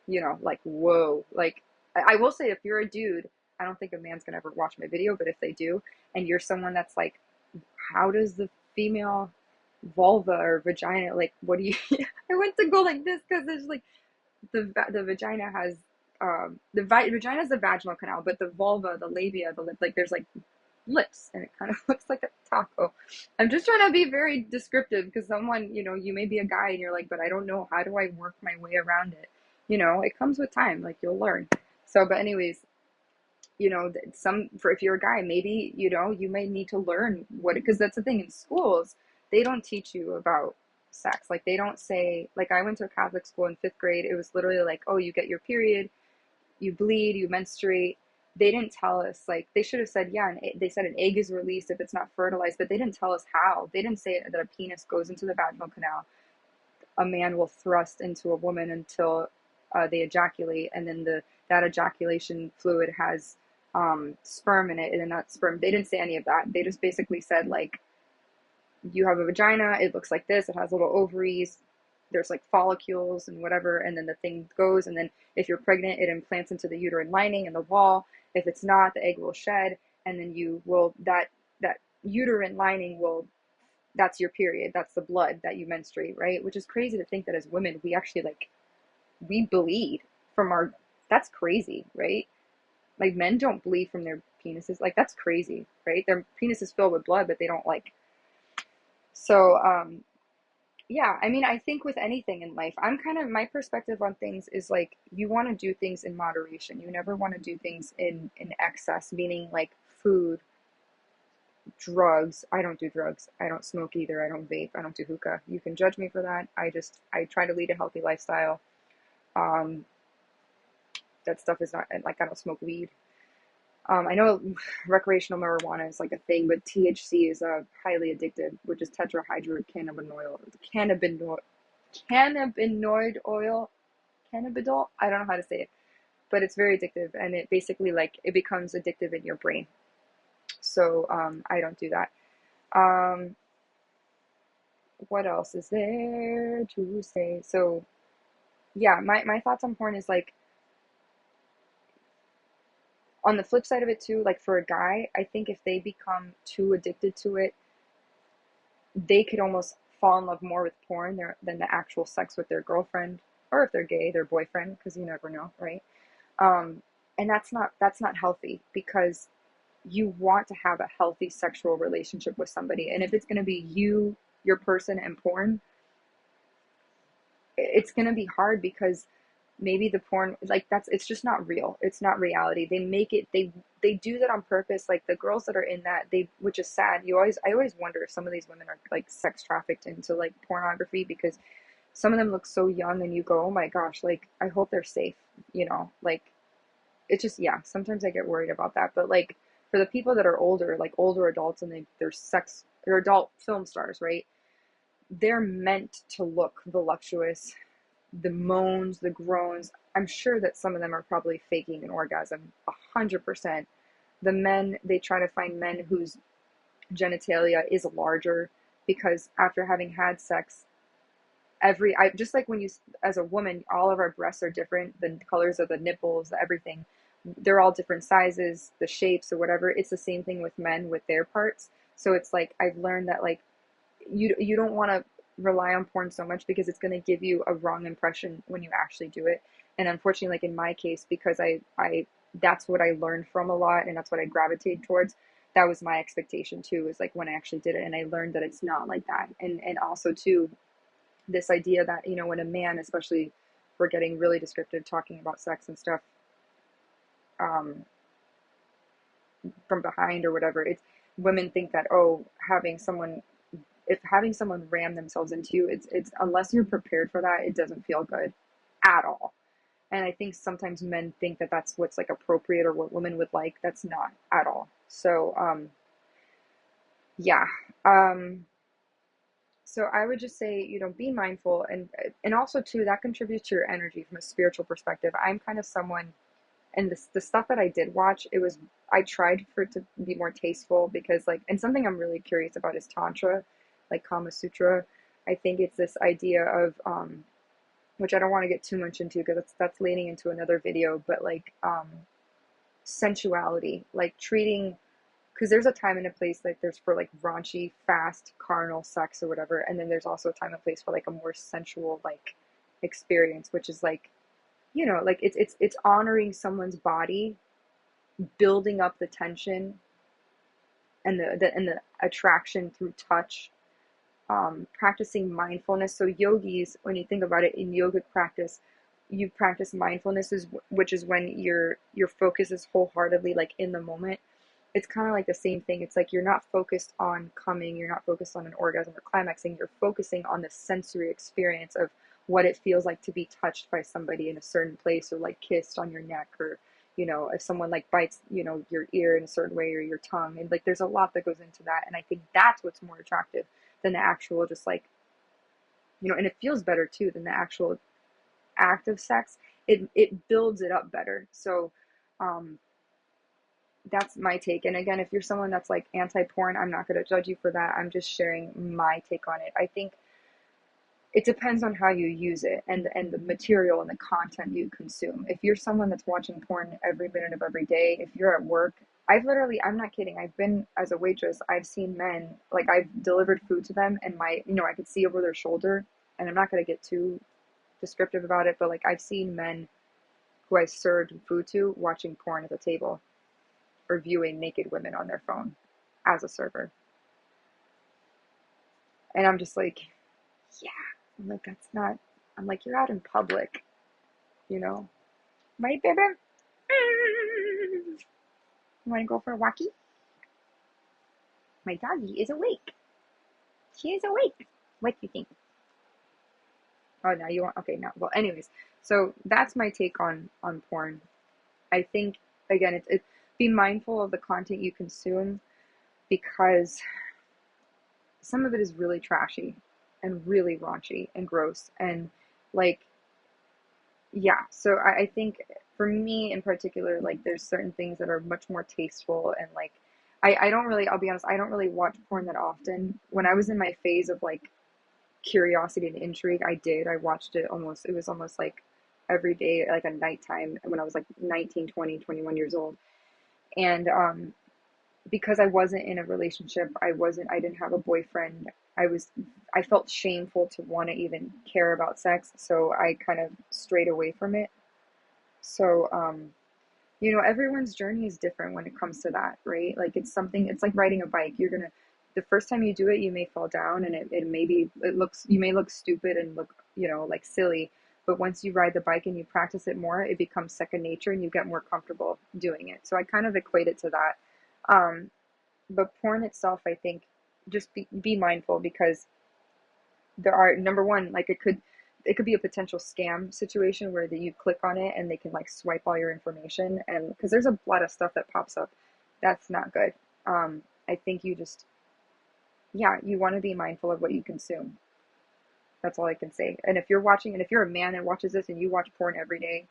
like, whoa. Like, I will say, if you're a dude, I don't think a man's going to ever watch my video, but if they do, and you're someone that's like, how does the female vulva or vagina, like, what do you I went to go like this because there's like the vagina has vagina is the vaginal canal, but the vulva, the labia, the lip, like there's like lips, and it kind of looks like a taco. I'm just trying to be very descriptive because someone, you may be a guy and you're like, but I don't know, how do I work my way around it. It comes with time, like you'll learn. So but anyways, for if you're a guy, maybe you may need to learn what, because that's the thing, in schools they don't teach you about sex. Like they don't say, like I went to a Catholic school in 5th grade, it was literally like, oh, you get your period, you bleed, you menstruate. They didn't tell us, like they should have said, yeah, they said an egg is released if it's not fertilized, but they didn't tell us how. They didn't say that a penis goes into the vaginal canal, a man will thrust into a woman until they ejaculate, and then that ejaculation fluid has sperm in it, and then that sperm, they didn't say any of that. They just basically said, like, you have a vagina, it looks like this, it has little ovaries, there's like follicles and whatever, and then the thing goes, and then if you're pregnant, it implants into the uterine lining and the wall. If it's not, the egg will shed, and then that uterine lining will, that's your period, that's the blood that you menstruate, right? Which is crazy to think that as women we actually like, we bleed from our, that's crazy, right? Like men don't bleed from their penises, like that's crazy, right? Their penis is filled with blood, but they don't like. So yeah, I mean, I think with anything in life, I'm kind of, my perspective on things is like, you want to do things in moderation. You never want to do things in excess, meaning like food, drugs. I don't do drugs. I don't smoke either. I don't vape. I don't do hookah. You can judge me for that. I try to lead a healthy lifestyle. Um, that stuff is not like, I don't smoke weed. I know recreational marijuana is like a thing, but THC is highly addictive, which is tetrahydrocannabinol, cannabinoid oil, cannabidol. I don't know how to say it, but it's very addictive, and it basically like it becomes addictive in your brain. So I don't do that. What else is there to say? So yeah, my thoughts on porn is like, on the flip side of it too, like for a guy, I think if they become too addicted to it, they could almost fall in love more with porn than the actual sex with their girlfriend, or if they're gay, their boyfriend, because you never know, right? Um, and that's not healthy, because you want to have a healthy sexual relationship with somebody. And if it's going to be you, your person, and porn, it's going to be hard, because maybe the porn, like, that's, it's just not real. It's not reality. They make it, they do that on purpose. Like the girls that are in that, they, which is sad. I always wonder if some of these women are like sex trafficked into like pornography, because some of them look so young, and you go, oh my gosh, like I hope they're safe, like, it's just, yeah, sometimes I get worried about that. But like for the people that are older, like older adults, and they're adult film stars, right? They're meant to look voluptuous, the moans, the groans. I'm sure that some of them are probably faking an orgasm, 100%. The men, they try to find men whose genitalia is larger, because after having had sex, I just like when you, as a woman, all of our breasts are different, the colors of the nipples, everything, they're all different sizes, the shapes or whatever. It's the same thing with men with their parts. So it's like I've learned that, like, you don't want to rely on porn so much, because it's going to give you a wrong impression when you actually do it. And unfortunately, like in my case, because I that's what I learned from a lot, and that's what I gravitate towards. That was my expectation too, is like when I actually did it, and I learned that it's not like that. And also too, this idea that, when a man, especially, if we're getting really descriptive talking about sex and stuff, um, from behind or whatever, it's, women think that, oh, if having someone ram themselves into you, it's unless you're prepared for that, it doesn't feel good at all. And I think sometimes men think that that's what's like appropriate, or what women would like. That's not at all. So yeah. um so I would just say, be mindful, and also too, that contributes to your energy from a spiritual perspective. I'm kind of someone, and the stuff that I did watch, I tried for it to be more tasteful, because like, and something I'm really curious about is tantra, like Kama Sutra. I think it's this idea of, which I don't want to get too much into, because that's leaning into another video, but like, sensuality, like treating, because there's a time and a place, like there's for like raunchy, fast, carnal sex or whatever, and then there's also a time and place for like a more sensual, like, experience, which is like, like it's honoring someone's body, building up the tension, and the attraction through touch, practicing mindfulness. So yogis, when you think about it, in yogic practice, you practice mindfulness, which is when your focus is wholeheartedly like in the moment. It's kind of like the same thing. It's like you're not focused on coming, you're not focused on an orgasm or climaxing, you're focusing on the sensory experience of what it feels like to be touched by somebody in a certain place, or like kissed on your neck, or if someone like bites your ear in a certain way, or your tongue, and like there's a lot that goes into that. And I think that's what's more attractive than the actual, just like, and it feels better too than the actual act of sex. It builds it up better. So um that's my take. And again, if you're someone that's like anti-porn, I'm not going to judge you for that. I'm just sharing my take on it. I think it depends on how you use it, and the material and the content you consume. If you're someone that's watching porn every minute of every day, if you're at work, I'm not kidding, I've been, as a waitress, I've seen men, like I've delivered food to them, and I could see over their shoulder, and I'm not going to get too descriptive about it, but like I've seen men who I served food to watching porn at the table, or viewing naked women on their phone as a server. And I'm just like, yeah. I'm like, that's not, I'm like, you're out in public, you know? Right, baby? You want to go for a walkie? My doggy is awake. She is awake. What do you think? Oh, now you want, okay, now, well, anyways. So that's my take on porn. I think, again, it's be mindful of the content you consume, because some of it is really trashy and really raunchy and gross, and like, yeah. So I think for me in particular, like there's certain things that are much more tasteful, and like I don't really, I'll be honest, I don't really watch porn that often. When I was in my phase of like curiosity and intrigue, I watched it almost, it was almost like every day, like a nighttime, when I was like 19, 20, 21 years old. And because I wasn't in a relationship, I didn't have a boyfriend, I felt shameful to want to even care about sex, so I kind of strayed away from it. So, everyone's journey is different when it comes to that, right? Like it's like riding a bike. The first time you do it, you may fall down and you may look stupid and look, like silly. But once you ride the bike and you practice it more, it becomes second nature and you get more comfortable doing it. So I kind of equate it to that. Um, but porn itself, I think, just be mindful because there are, number one, like it could be a potential scam situation where you click on it and they can like swipe all your information, and because there's a lot of stuff that pops up that's not good. I think yeah, you want to be mindful of what you consume. That's all I can say. And if you're a man that watches this and you watch porn every day,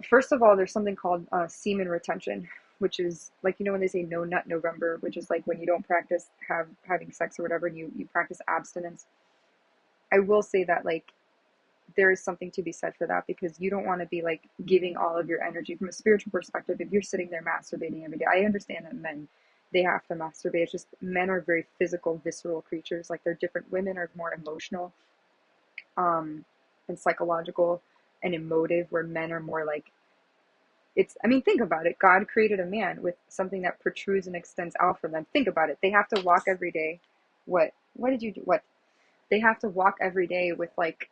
first of all, there's something called semen retention, which is like, when they say no nut November, which is like when you don't practice having sex or whatever, and you practice abstinence. I will say that, like, there is something to be said for that, because you don't want to be like giving all of your energy from a spiritual perspective if you're sitting there masturbating every day. I understand that men, they have to masturbate. It's just men are very physical, visceral creatures. Like, they're different. Women are more emotional, and psychological and emotive, where men are more like, I mean, think about it. God created a man with something that protrudes and extends out from them. Think about it. They have to walk every day. What did you do? What? They have to walk every day with like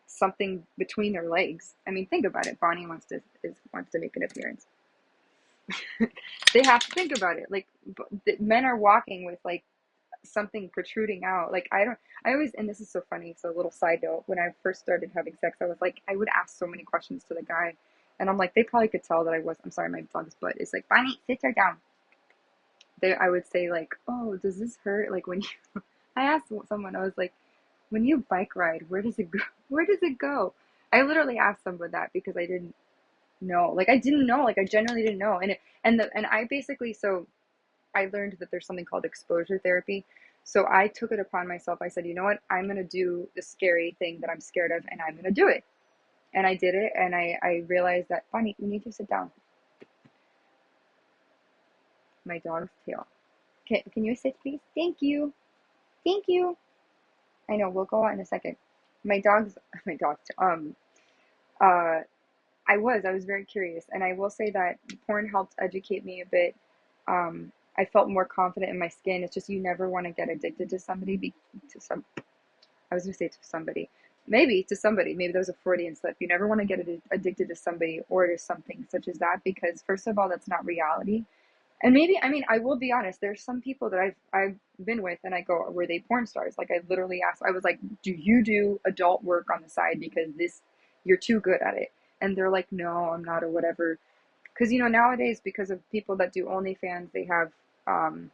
something between their legs. I mean, think about it. Bonnie wants to make an appearance. They have to think about it. Like, men are walking with like something protruding out. Like, I always, and this is so funny. So, a little side note, when I first started having sex, I was like, I would ask so many questions to the guy, and I'm like, they probably could tell that I'm sorry, my dog's butt is like, Bonnie, sit her down. I would say like, oh, does this hurt? Like, when you, I asked someone, I was like, when you bike ride, where does it go? Where does it go? I literally asked someone that because I didn't know. Like, I didn't know. Like, I genuinely didn't know. And I basically, so I learned that there's something called exposure therapy. So I took it upon myself. I said, you know what? I'm gonna do the scary thing that I'm scared of, and I'm gonna do it. And I did it, and I realized that, Bonnie, you need to sit down. My dog's tail. Can you sit, please? Thank you. Thank you. I know, we'll go out in a second. My dog's my dog's uh I was very curious, and I will say that porn helped educate me a bit. I felt more confident in my skin. It's just, you never want to get addicted to somebody, to some. I was gonna say to somebody, maybe to somebody. Maybe that was a Freudian slip. You never want to get addicted to somebody or to something such as that, because first of all, that's not reality. And maybe, I mean, I will be honest. There's some people that I've been with, and I go, were they porn stars? Like, I literally asked. I was like, do you do adult work on the side, because you're too good at it? And they're like, no, I'm not, or whatever. Because, nowadays, because of people that do OnlyFans, they have um,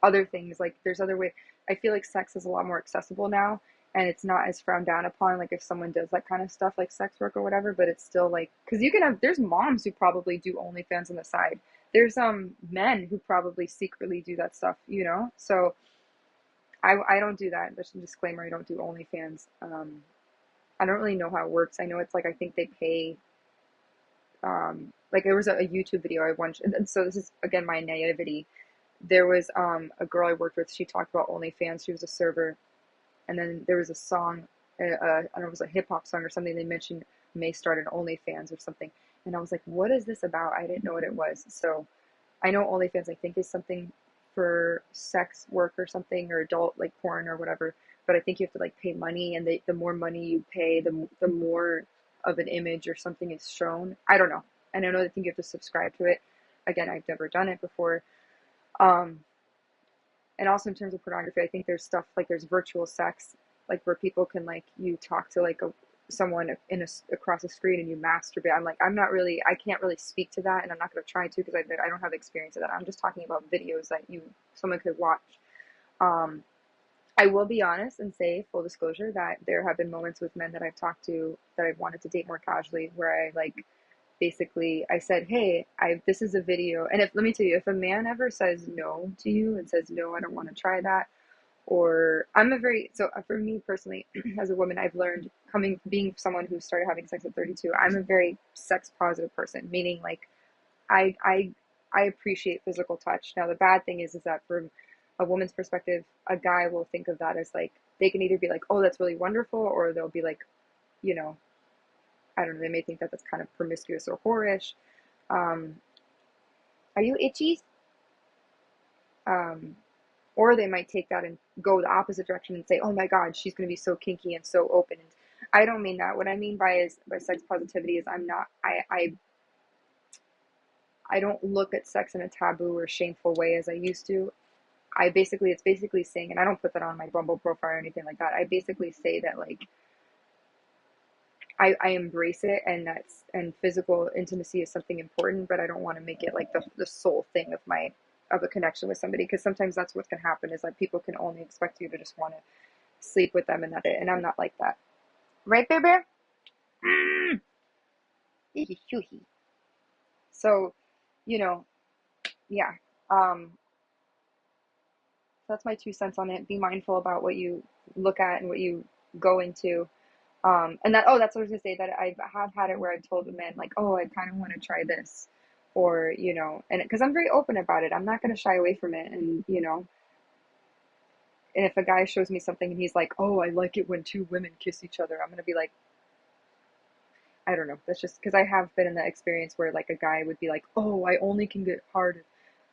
other things. Like, there's other way. I feel like sex is a lot more accessible now, and it's not as frowned down upon. Like, if someone does that kind of stuff, like sex work or whatever, but it's still like, because there's moms who probably do OnlyFans on the side. There's men who probably secretly do that stuff. So I don't do that. There's a disclaimer. I don't do OnlyFans. I don't really know how it works. I know it's like, I think they pay. Like, there was a YouTube video I watched, and so this is again my naivety. There was a girl I worked with. She talked about OnlyFans. She was a server, and then there was a song. I don't know, it was a hip hop song or something. They mentioned may start an OnlyFans or something, and I was like, "What is this about?" I didn't know what it was. So I know OnlyFans, I think, is something for sex work or something, or adult like porn or whatever. But I think you have to like pay money, and the more money you pay, the more of an image or something is shown. I don't know, and I know, I think you have to subscribe to it. Again, I've never done it before. Um, and also in terms of pornography, I think there's stuff like, there's virtual sex, like where people can, like, you talk to like someone across the screen and you masturbate. I'm like, I can't really speak to that, and I'm not going to try to, because I don't have experience of that. I'm just talking about videos that someone could watch. Um, I will be honest and say, full disclosure, that there have been moments with men that I've talked to that I've wanted to date more casually, where I like, basically, I said, hey, this is a video. And let me tell you, if a man ever says no to you and says, no, I don't want to try that, or for me personally, as a woman, I've learned, being someone who started having sex at 32, I'm a very sex positive person, meaning like, I, I, I appreciate physical touch. Now, the bad thing is that for a woman's perspective, a guy will think of that as like, they can either be like, oh, that's really wonderful, or they'll be like, you know, I don't know, they may think that that's kind of promiscuous or whorish. Um, are you itchy? Um, or they might take that and go the opposite direction and say, oh my God, she's going to be so kinky and so open. And I don't mean that. What I mean by sex positivity is I'm not, I don't look at sex in a taboo or shameful way as I used to. It's basically saying, and I don't put that on my Bumble profile or anything like that. I basically say that like, I embrace it, and physical intimacy is something important, but I don't want to make it like the sole thing of a connection with somebody, because sometimes that's what can happen is like people can only expect you to just want to sleep with them and that's it. And I'm not like that. Right, Bear Bear? Mm. So, you know, yeah. Um, that's my 2 cents on it. Be mindful about what you look at and what you go into. And that, oh, that's what I was gonna say, that I have had it where I've told a man like, oh, I kind of want to try this, or, you know, and because I'm very open about it, I'm not gonna shy away from it, and, you know, and if a guy shows me something and he's like, oh, I like it when two women kiss each other, I'm gonna be like, I don't know. That's just because I have been in that experience where like a guy would be like, oh, I only can get hard if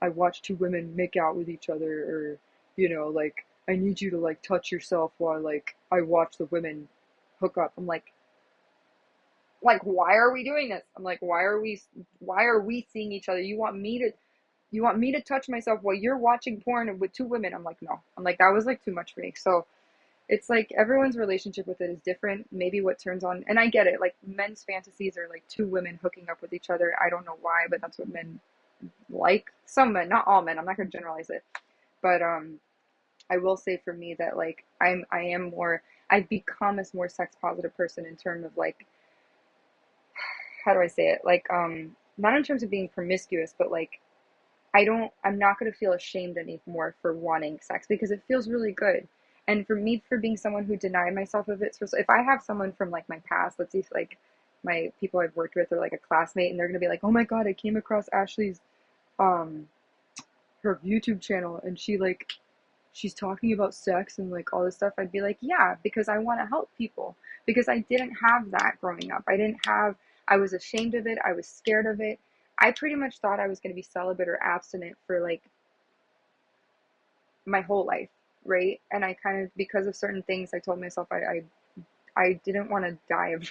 I watch two women make out with each other, or, you know, like I need you to like touch yourself while like I watch the women hook up. I'm like, why are we doing this? I'm like, why are we seeing each other? You want me to touch myself while you're watching porn with two women? I'm like, no. I'm like, that was like too much for me. So it's like everyone's relationship with it is different. Maybe what turns on, and I get it, like men's fantasies are like two women hooking up with each other. I don't know why, but that's what men like. Some men, not all men. I'm not gonna generalize it, but I will say for me that like I am more. I've become a more sex positive person in terms of like, how do I say it? Like not in terms of being promiscuous, but like I'm not going to feel ashamed anymore for wanting sex, because it feels really good. And for me, for being someone who denied myself of it, so if I have someone from like my past, let's see if like my people I've worked with, or like a classmate, and they're going to be like, oh my God, I came across Ashley's, um, her YouTube channel, and she's talking about sex and like all this stuff. I'd be like, yeah, because I want to help people, because I didn't have that growing up. I was ashamed of it. I was scared of it. I pretty much thought I was going to be celibate or abstinent for like my whole life, right? And I kind of, because of certain things, I told myself I didn't want to die of,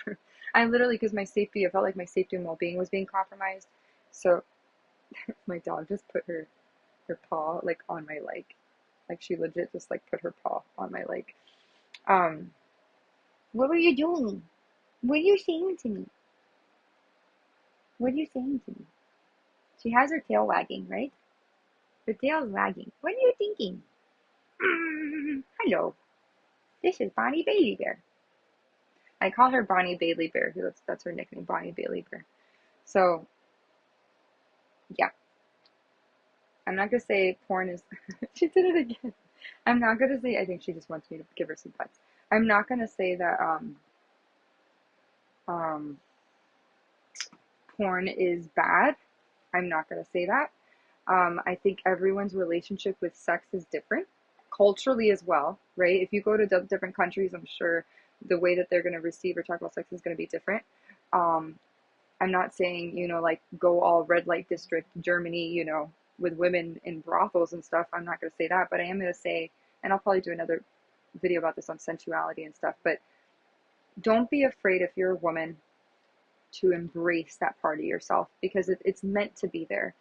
I literally, because I felt like my safety and well-being was being compromised. So my dog just put her paw like on my leg. Like she legit just like put her paw on my leg. Um, what were you doing? What are you saying to me? What are you saying to me? She has her tail wagging, right? Her tail's wagging. What are you thinking? Hello. This is Bonnie Bailey Bear. I call her Bonnie Bailey Bear. That's her nickname, Bonnie Bailey Bear. So, yeah. I'm not gonna say porn is. She did it again. I'm not gonna say. I think she just wants me to give her some pets. I'm not gonna say that um porn is bad. I'm not gonna say that. I think everyone's relationship with sex is different, culturally as well, right? If you go to different countries, I'm sure the way that they're gonna receive or talk about sex is gonna be different. Um, I'm not saying, like go all red light district Germany, with women in brothels and stuff. I'm not going to say that, but I am going to say, and I'll probably do another video about this on sensuality and stuff, but don't be afraid, if you're a woman, to embrace that part of yourself, because it's meant to be there.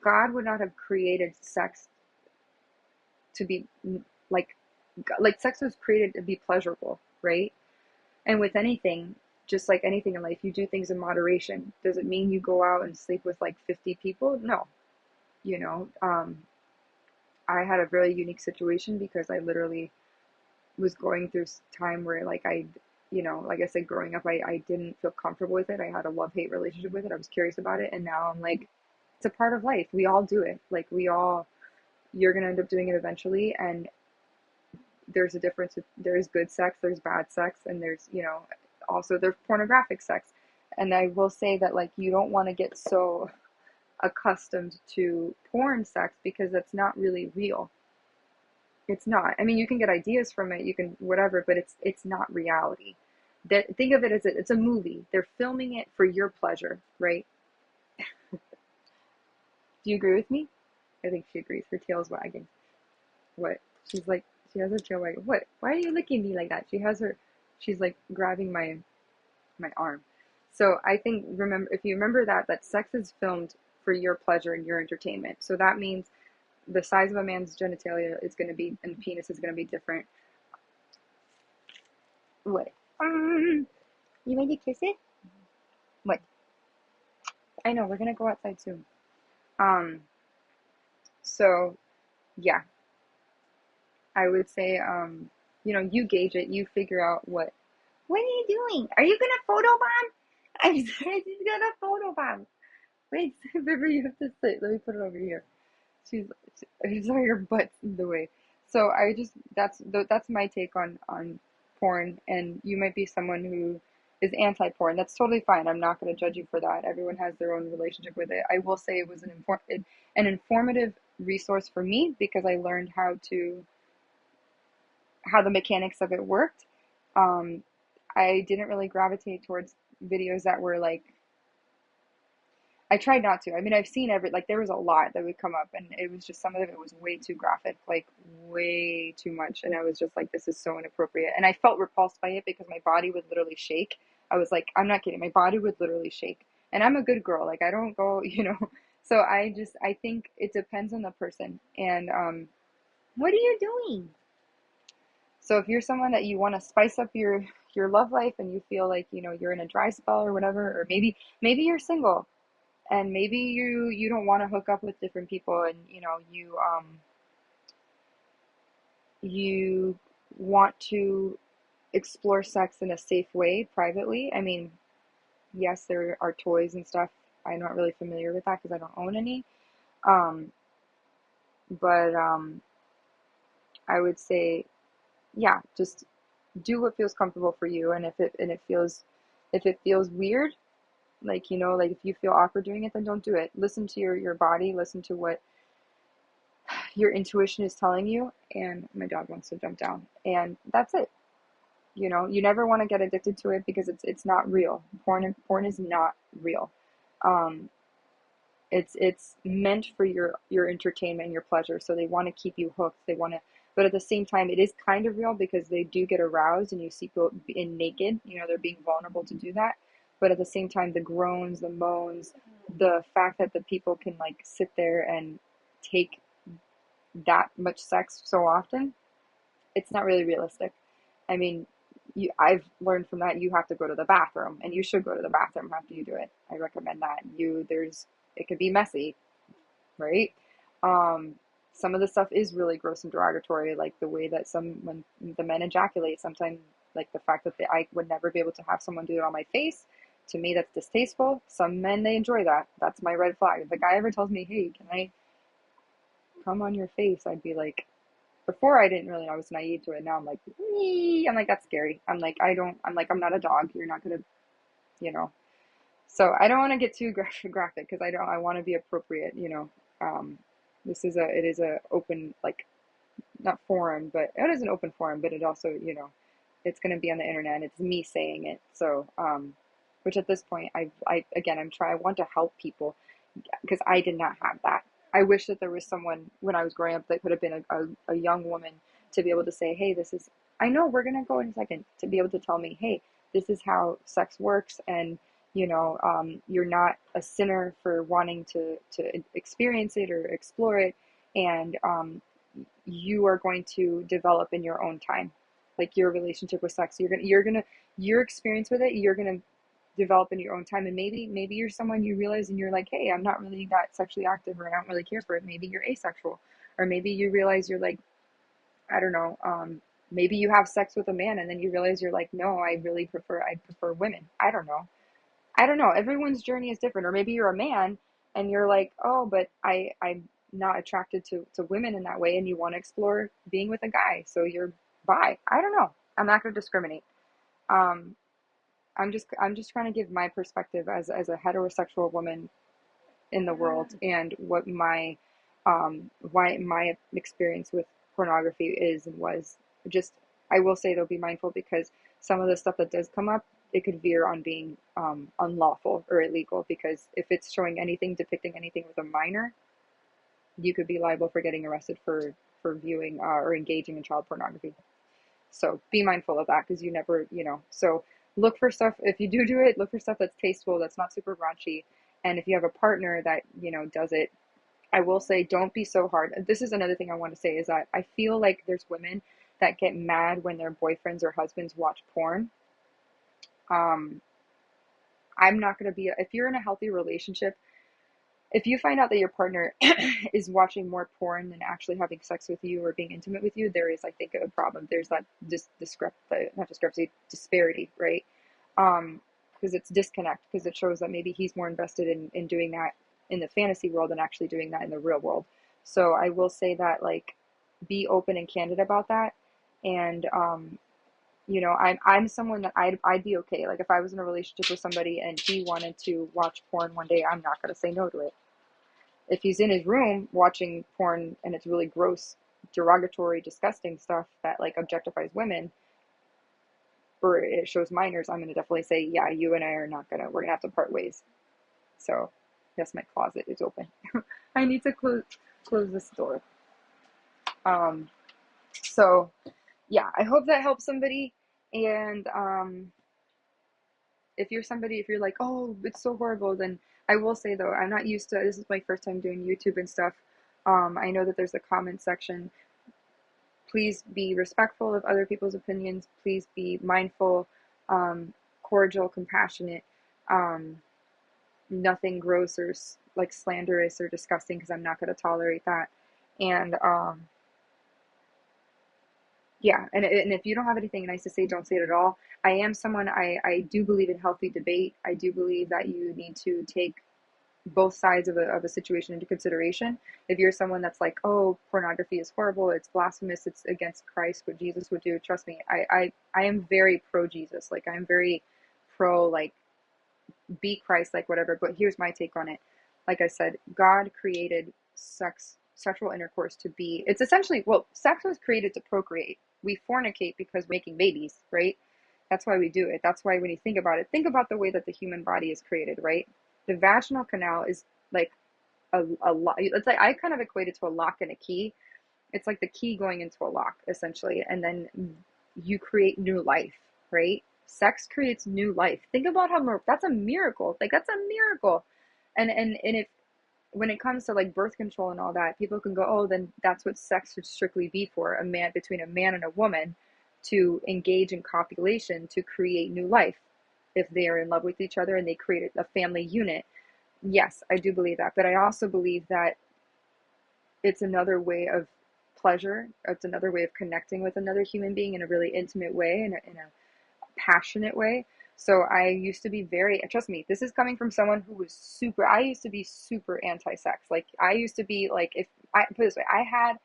God would not have created sex to be like, sex was created to be pleasurable, right? And with anything, just like anything in life, you do things in moderation. Does it mean you go out and sleep with like 50 people? No. You know, I had a really unique situation because I literally was going through time where like like I said, growing up, I didn't feel comfortable with it. I had a love-hate relationship with it. I was curious about it. And now I'm like, it's a part of life. We all do it. Like you're going to end up doing it eventually. And there's a difference. There's good sex, there's bad sex, and also there's pornographic sex. And I will say that like, you don't want to get so accustomed to porn sex, because that's not really real. It's not. I mean, you can get ideas from it, you can whatever, but it's not reality. That think of it as it's a movie. They're filming it for your pleasure, right? Do you agree with me? I think she agrees. Her tail's wagging. What? She's like, she has her tail wagging. What? Why are you licking me like that? She's like grabbing my arm. So I think remember if you remember that sex is filmed for your pleasure and your entertainment. So that means the size of a man's genitalia is going to be and penis is going to be different. What? You made you kiss it? What? I know we're gonna go outside soon. Um. So yeah, I would say you gauge it. You figure out what. What are you doing? Are you gonna photobomb? I'm sorry, she's gonna photobomb. Wait, River, you have to sit. Let me put it over here. She's, sorry, your butt's in the way. So I just that's my take on porn, and you might be someone who is anti-porn. That's totally fine. I'm not going to judge you for that. Everyone has their own relationship with it. I will say it was an informative resource for me because I learned how the mechanics of it worked. Um, I didn't really gravitate towards videos that were like I tried not to. I mean, I've seen like there was a lot that would come up, and it was just some of it was way too graphic, like way too much, and I was just like, this is so inappropriate, and I felt repulsed by it because my body would literally shake. I was like, I'm not kidding, my body would literally shake, and I'm a good girl, like I don't go, So I think it depends on the person, and what are you doing? So if you're someone that you want to spice up your love life, and you feel like you're in a dry spell or whatever, or maybe you're single and maybe you don't want to hook up with different people, and you want to explore sex in a safe way privately. I mean, yes, there are toys and stuff. I'm not really familiar with that because I don't own any. um but I would say, yeah, just do what feels comfortable for you, and if it feels weird, like like if you feel awkward doing it, then don't do it. Listen to your body, listen to what your intuition is telling you. And my dog wants to jump down, and that's it. You never want to get addicted to it because it's not real. Porn is not real. um it's meant for your entertainment and your pleasure, so they want to keep you hooked. They want to, but at the same time it is kind of real because they do get aroused, and you see people in naked, they're being vulnerable to do that. But at the same time, the groans, the moans, the fact that the people can like sit there and take that much sex so often, it's not really realistic. I mean, I've learned from that you have to go to the bathroom, and you should go to the bathroom after you do it. I recommend that. It can be messy, right? Um, some of the stuff is really gross and derogatory, like the way that when the men ejaculate, sometimes like the fact that I would never be able to have someone do it on my face. To me, that's distasteful. Some men, they enjoy that. That's my red flag. If the guy ever tells me, "Hey, can I come on your face?" I'd be like, before I didn't really know, I was naive to it. Now I'm like, "Nee." I'm like, that's scary. I'm like, I'm not a dog. You're not gonna, you know. So I don't want to get too graphic because I want to be appropriate. Um, it is a open, like, not forum, but it is an open forum. But it also, it's going to be on the internet, and it's me saying it. So, which at this point, I want to help people because I did not have that. I wish that there was someone when I was growing up that could have been a young woman to be able to say, hey, this is, I know we're going to go in a second, to be able to tell me, hey, this is how sex works. And, you're not a sinner for wanting to experience it or explore it. And you are going to develop in your own time, like your relationship with sex. Your experience with it, you're going to develop in your own time. And maybe you're someone, you realize, and you're like, hey, I'm not really that sexually active, or I don't really care for it. Maybe you're asexual, or maybe you realize you're like, I don't know, maybe you have sex with a man and then you realize you're like, no, I prefer women. I don't know, everyone's journey is different. Or maybe you're a man and you're like, oh, but I'm not attracted to women in that way, and you want to explore being with a guy, so you're bi. I don't know, I'm not going to discriminate. um I'm just trying to give my perspective as a heterosexual woman in the world, and what my why my experience with pornography is and was. Just, I will say, though, be mindful, because some of the stuff that does come up, it could veer on being unlawful or illegal, because if it's showing anything, depicting anything with a minor, you could be liable for getting arrested for viewing or engaging in child pornography. So be mindful of that, because you never, so look for stuff. If you do it, look for stuff that's tasteful, that's not super raunchy. And if you have a partner that, does it, I will say, don't be so hard. This is another thing I want to say, is that I feel like there's women that get mad when their boyfriends or husbands watch porn. Um, I'm not going to be, if you're in a healthy relationship, if you find out that your partner is watching more porn than actually having sex with you or being intimate with you, there is, I think, a problem. There's that not discrepancy, disparity, right? Because it's disconnect, because it shows that maybe he's more invested in doing that in the fantasy world than actually doing that in the real world. So I will say that, like, be open and candid about that. And, I'm someone that I'd be okay. Like, if I was in a relationship with somebody and he wanted to watch porn one day, I'm not going to say no to it. If he's in his room watching porn and it's really gross, derogatory, disgusting stuff that, like, objectifies women, or it shows minors, I'm going to definitely say, yeah, you and I are not going to, we're going to have to part ways. So, yes, my closet is open. I need to close this door. So, yeah, I hope that helps somebody. And if you're like, oh, it's so horrible, then I will say, though, I'm not used to, this is my first time doing YouTube and stuff. I know that there's a comment section. Please be respectful of other people's opinions. Please be mindful, cordial, compassionate, nothing gross or like slanderous or disgusting, because I'm not going to tolerate that. And yeah, and if you don't have anything nice to say, don't say it at all. I am someone, I do believe in healthy debate. I do believe that you need to take both sides of a situation into consideration. If you're someone that's like, oh, pornography is horrible, it's blasphemous, it's against Christ, what Jesus would do, trust me, I am very pro Jesus. Like, I'm very pro, like, be Christ, like, whatever. But here's my take on it. Like I said, God created sexual intercourse to be, it's essentially, well, sex was created to procreate. We fornicate because we're making babies, right? That's why we do it. That's why, when you think about it, think about the way that the human body is created, right? The vaginal canal is like a lock. It's like, I kind of equate it to a lock and a key. It's like the key going into a lock, essentially, and then you create new life, right? Sex creates new life. Think about how that's a miracle. Like, that's a miracle. And if, when it comes to, like, birth control and all that, people can go, oh, then that's what sex should strictly be for, a man, between a man and a woman, to engage in copulation to create new life if they are in love with each other and they create a family unit. Yes, I do believe that, but I also believe that it's another way of pleasure. It's another way of connecting with another human being in a really intimate way, in a passionate way. So I used to be very, trust me, this is coming from someone who was I used to be super anti-sex. Like, I used to be like, if I put it this way, I had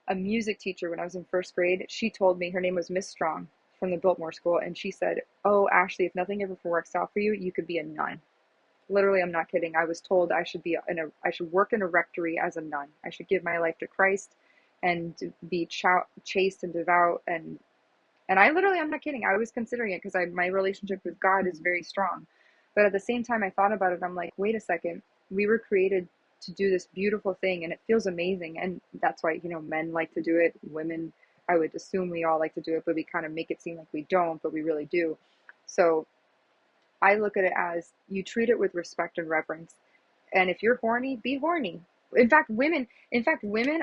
a music teacher when I was in first grade. She told me, her name was Miss Strong from the Biltmore School, and she said, oh, Ashley, if nothing ever works out for you, you could be a nun. Literally, I'm not kidding. I was told I should I should work in a rectory as a nun. I should give my life to Christ and be chaste and devout, and I literally, I'm not kidding. I was considering it, because my relationship with God is very strong. But at the same time, I thought about it. I'm like, wait a second. We were created to do this beautiful thing, and it feels amazing. And that's why, men like to do it. Women, I would assume we all like to do it, but we kind of make it seem like we don't, but we really do. So I look at it as, you treat it with respect and reverence. And if you're horny, be horny. In fact, women,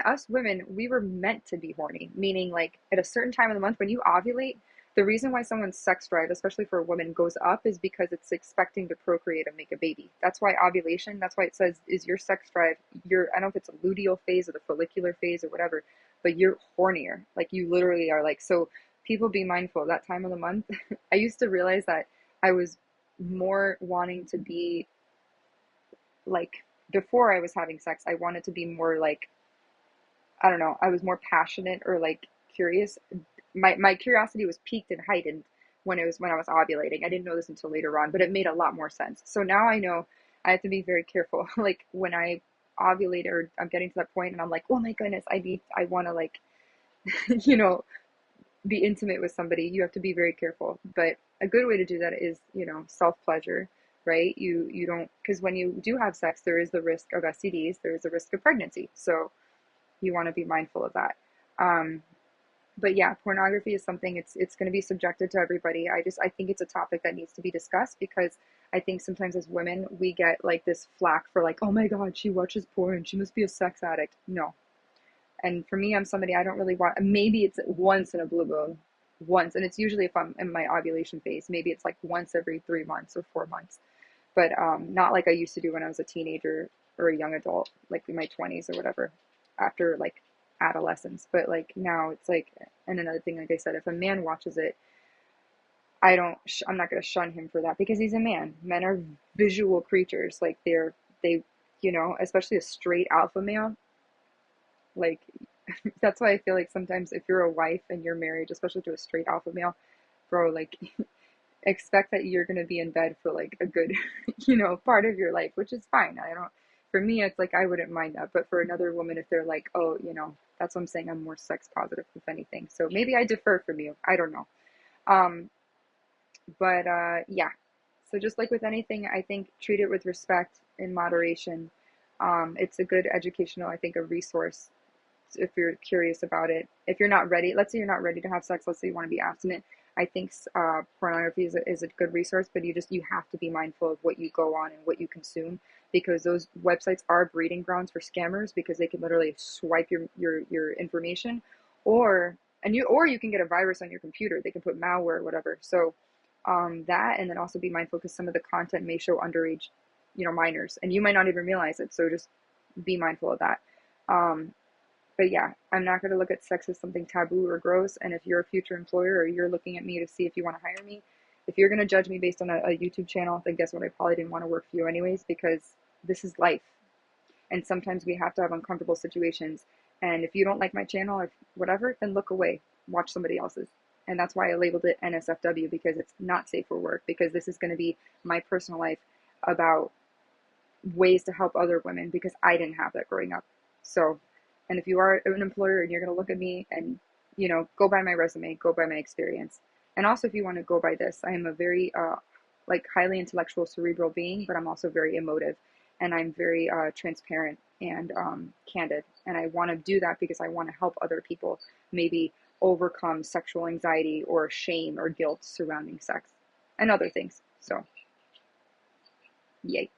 us women, we were meant to be horny, meaning, like, at a certain time of the month when you ovulate, the reason why someone's sex drive, especially for a woman, goes up is because it's expecting to procreate and make a baby. That's why ovulation, that's why it says, is your sex drive, I don't know if it's a luteal phase or the follicular phase or whatever, but you're hornier. Like, you literally are, like, so people, be mindful of that time of the month. I used to realize that I was more wanting to be, like, before I was having sex, I wanted to be more, like, I don't know, I was more passionate or, like, curious. My curiosity was piqued and heightened when I was ovulating. I didn't know this until later on, but it made a lot more sense. So now I know I have to be very careful. Like, when I ovulate, or I'm getting to that point and I'm like, oh my goodness, I want to, like, you know, be intimate with somebody, you have to be very careful. But a good way to do that is, self pleasure, right? You don't, because when you do have sex, there is the risk of STDs, there is the risk of pregnancy. So you want to be mindful of that. Um, but yeah, pornography is something, it's going to be subjective to everybody. I think it's a topic that needs to be discussed, because I think sometimes as women we get like this flack for like, oh my god, she watches porn, she must be a sex addict. No. And for me, I'm somebody, I don't really want, maybe it's once in a blue moon, once, and it's usually if I'm in my ovulation phase, maybe it's like once every 3 months or 4 months, but not like I used to do when I was a teenager or a young adult, like in my 20s or whatever, after like adolescence. But like now it's like, and another thing, like I said, if a man watches it, I'm not going to shun him for that, because he's a man. Men are visual creatures. Like they, especially a straight alpha male, like that's why I feel like sometimes if you're a wife and you're married, especially to a straight alpha male, bro, like expect that you're gonna be in bed for like a good, part of your life, which is fine. I don't, for me, it's like I wouldn't mind that. But for another woman, if they're like, oh, that's what I'm saying, I'm more sex positive, if anything. So maybe I defer from you. I don't know. Um, but yeah. So just like with anything, I think treat it with respect in moderation. It's a good educational, I think, a resource if you're curious about it. If you're not ready, let's say you're not ready to have sex, let's say you want to be abstinent, I think pornography is a good resource, but you have to be mindful of what you go on and what you consume, because those websites are breeding grounds for scammers, because they can literally swipe your information, or you can get a virus on your computer. They can put malware or whatever. So that, and then also be mindful, because some of the content may show underage, minors, and you might not even realize it. So just be mindful of that. Um, but yeah, I'm not going to look at sex as something taboo or gross. And if you're a future employer, or you're looking at me to see if you want to hire me, if you're going to judge me based on a YouTube channel, then guess what? I probably didn't want to work for you anyways, because this is life. And sometimes we have to have uncomfortable situations. And if you don't like my channel or whatever, then look away, watch somebody else's. And that's why I labeled it NSFW, because it's not safe for work, because this is going to be my personal life about ways to help other women, because I didn't have that growing up. So, and if you are an employer and you're going to look at me and, go by my resume, go by my experience. And also, if you want to go by this, I am a very, like, highly intellectual, cerebral being, but I'm also very emotive, and I'm very transparent and candid. And I want to do that because I want to help other people maybe overcome sexual anxiety or shame or guilt surrounding sex and other things. So, yay.